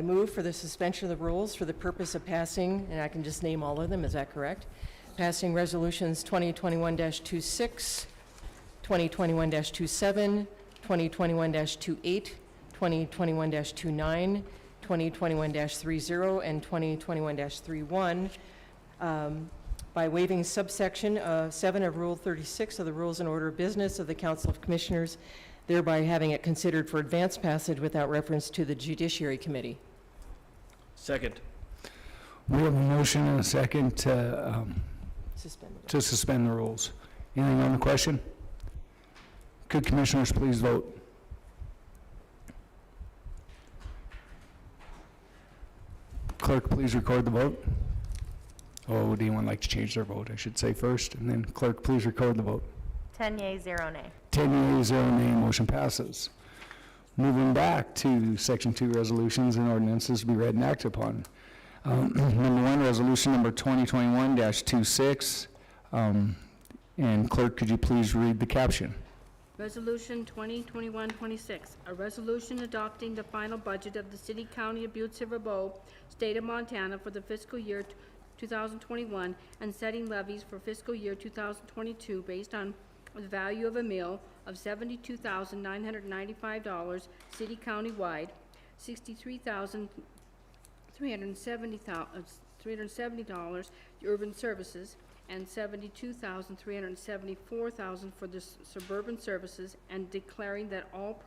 move for the suspension of the rules for the purpose of passing, and I can just name all of them, is that correct? Passing resolutions 2021-26, 2021-27, 2021-28, 2021-29, 2021-30, and 2021-31, by waiving subsection 7 of Rule 36 of the Rules and Order of Business of the Council of Commissioners, thereby having it considered for advanced passage without reference to the Judiciary Committee. Second. We have a motion and a second to suspend the rules. Anything on the question? Could commissioners please vote? Clerk, please record the vote. Oh, would anyone like to change their vote? I should say first, and then clerk, please record the vote. 10 yea, 0 nay. 10 yeas, 0 nay, motion passes. Moving back to Section 2, resolutions and ordinances to be read and acted upon. Number 1, resolution number 2021-26. And clerk, could you please read the caption? Resolution 2021-26, a resolution adopting the final budget of the City, County of Butte-Silver, State of Montana for the fiscal year 2021 and setting levies for fiscal year 2022 based on the value of a meal of $72,995 city county-wide, $63,370 urban services, and $72,374 for the suburban services, and declaring that all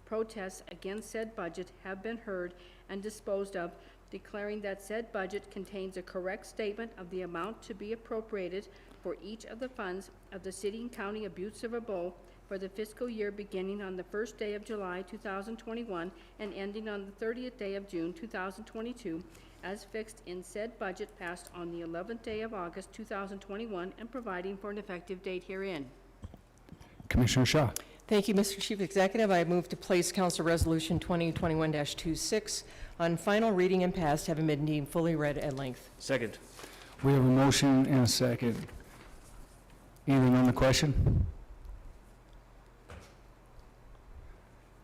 protests against said budget have been heard and disposed of, declaring that said budget contains a correct statement of the amount to be appropriated for each of the funds of the City and County of Butte-Silver for the fiscal year beginning on the first day of July 2021 and ending on the 30th day of June 2022, as fixed in said budget passed on the 11th day of August 2021 and providing for an effective date herein. Commissioner Shaw. Thank you, Mr. Chief Executive. I move to place Council Resolution 2021-26 on final reading and passed, having been deemed fully read at length. Second. We have a motion and a second. Anything on the question?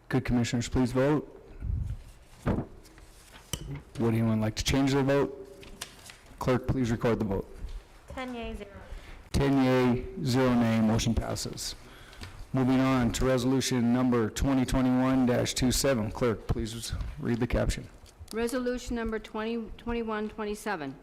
Could commissioners please vote? Would anyone like to change their vote? Clerk, please record the vote. 10 yea, 0 nay. 10 yea, 0 nay, motion passes. Moving on to resolution number 2021-27. Clerk, please read the caption. Resolution number 2021-27.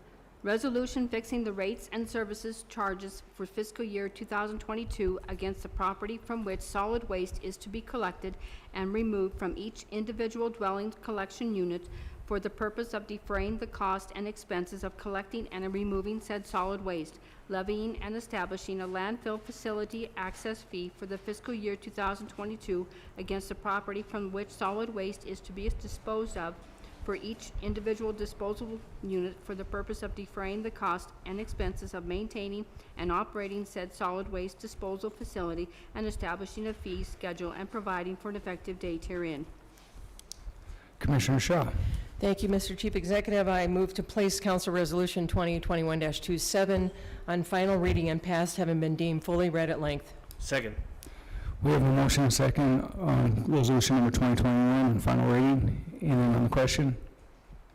Resolution fixing the rates and services charges for fiscal year 2022 against the property from which solid waste is to be collected and removed from each individual dwelling collection unit for the purpose of defraying the cost and expenses of collecting and removing said solid waste, levying and establishing a landfill facility access fee for the fiscal year 2022 against the property from which solid waste is to be disposed of for each individual disposable unit for the purpose of defraying the cost and expenses of maintaining and operating said solid waste disposal facility and establishing a fee schedule and providing for an effective date herein. Commissioner Shaw. Thank you, Mr. Chief Executive. I move to place Council Resolution 2021-27 on final reading and passed, having been deemed fully read at length. Second. We have a motion and a second on resolution number 2021 on final reading. Anything on the question?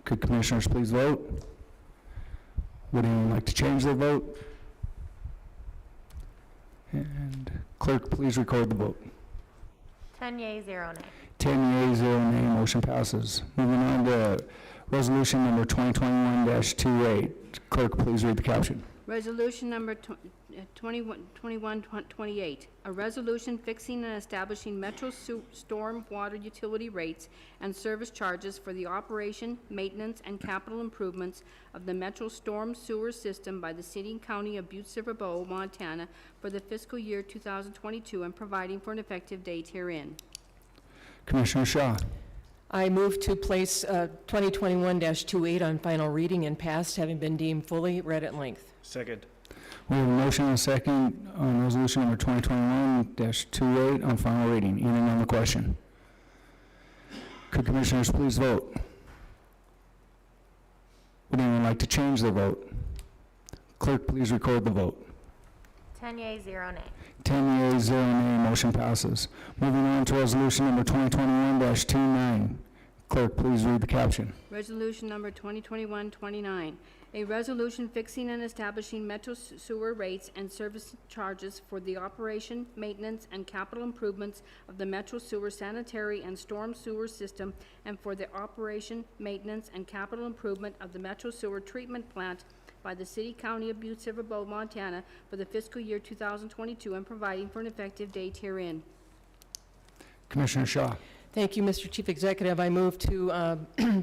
Could commissioners please vote? Would anyone like to change their vote? And clerk, please record the vote. 10 yeas, 0 nay. 10 yeas, 0 nay, motion passes. Moving on to resolution number 2021-28. Clerk, please read the caption. Resolution number 2128, a resolution fixing and establishing Metro storm water utility rates and service charges for the operation, maintenance, and capital improvements of the Metro storm sewer system by the city and county of Butte-Silver, Montana for the fiscal year 2022 and providing for an effective date herein. Commissioner Shaw. I move to place 2021-28 on final reading and passed, having been deemed fully read at length. Second. We have a motion and a second on resolution number 2021-28 on final reading. Anything on the question? Could commissioners please vote? Would anyone like to change their vote? Clerk, please record the vote. 10 yeas, 0 nay. 10 yeas, 0 nay, motion passes. Moving on to resolution number 2021-29. Clerk, please read the caption. Resolution number 2021-29, a resolution fixing and establishing Metro sewer rates and service charges for the operation, maintenance, and capital improvements of the Metro sewer sanitary and storm sewer system and for the operation, maintenance, and capital improvement of the Metro sewer treatment plant by the city, county of Butte-Silver, Montana for the fiscal year 2022 and providing for an effective date herein. Commissioner Shaw. Thank you, Mr. Chief Executive. I move to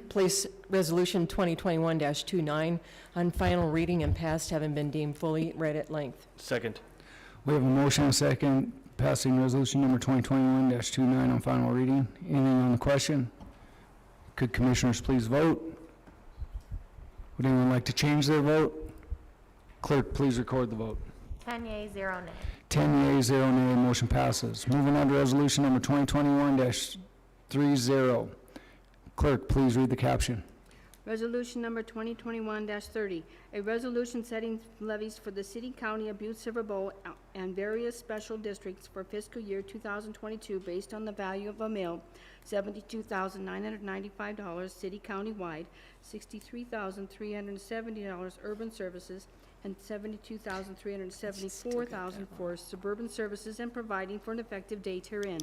place Resolution 2021-29 on final reading and passed, having been deemed fully read at length. Second. We have a motion and a second passing resolution number 2021-29 on final reading. Anything on the question? Could commissioners please vote? Would anyone like to change their vote? Clerk, please record the vote. 10 yeas, 0 nay. 10 yeas, 0 nay, motion passes. Moving on to resolution number 2021-30. Clerk, please read the caption. Resolution number 2021-30, a resolution setting levies for the city, county of Butte-Silver and various special districts for fiscal year 2022 based on the value of a mill, $72,995 city county-wide, $63,370 urban services, and $72,374 for suburban services and providing for an effective date herein.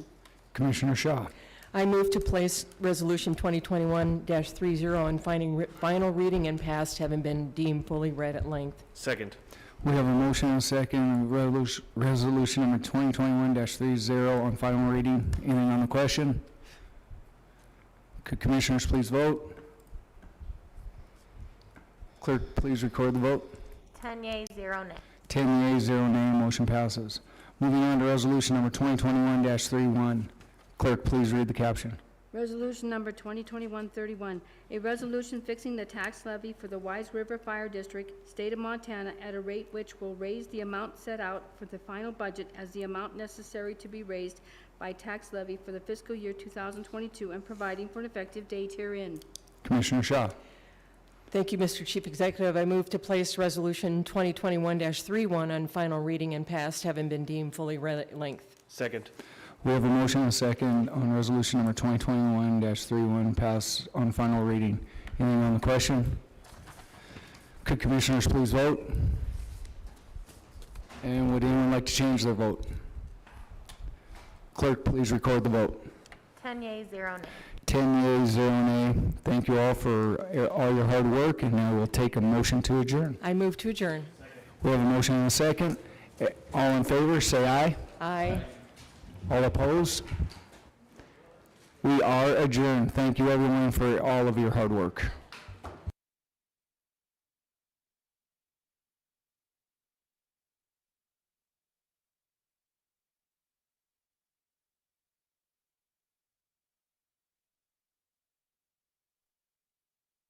Commissioner Shaw. I move to place Resolution 2021-30 on final reading and passed, having been deemed fully read at length. Second. We have a motion and a second on resolution number 2021-30 on final reading. Anything on the question? Could commissioners please vote? Clerk, please record the vote. 10 yeas, 0 nay. 10 yeas, 0 nay, motion passes. Moving on to resolution number 2021-31. Clerk, please read the caption. Resolution number 2021-31, a resolution fixing the tax levy for the Wise River Fire District, State of Montana, at a rate which will raise the amount set out for the final budget as the amount necessary to be raised by tax levy for the fiscal year 2022 and providing for an effective date herein. Commissioner Shaw. Thank you, Mr. Chief Executive. I move to place Resolution 2021-31 on final reading and passed, having been deemed fully read at length. Second. We have a motion and a second on resolution number 2021-31 pass on final reading. Anything on the question? Could commissioners please vote? And would anyone like to change their vote? Clerk, please record the vote. 10 yeas, 0 nay. 10 yeas, 0 nay. Thank you all for all your hard work, and now we'll take a motion to adjourn. I move to adjourn. We have a motion and a second. All in favor, say aye. Aye. All opposed? We are adjourned. Thank you, everyone, for all of your hard work.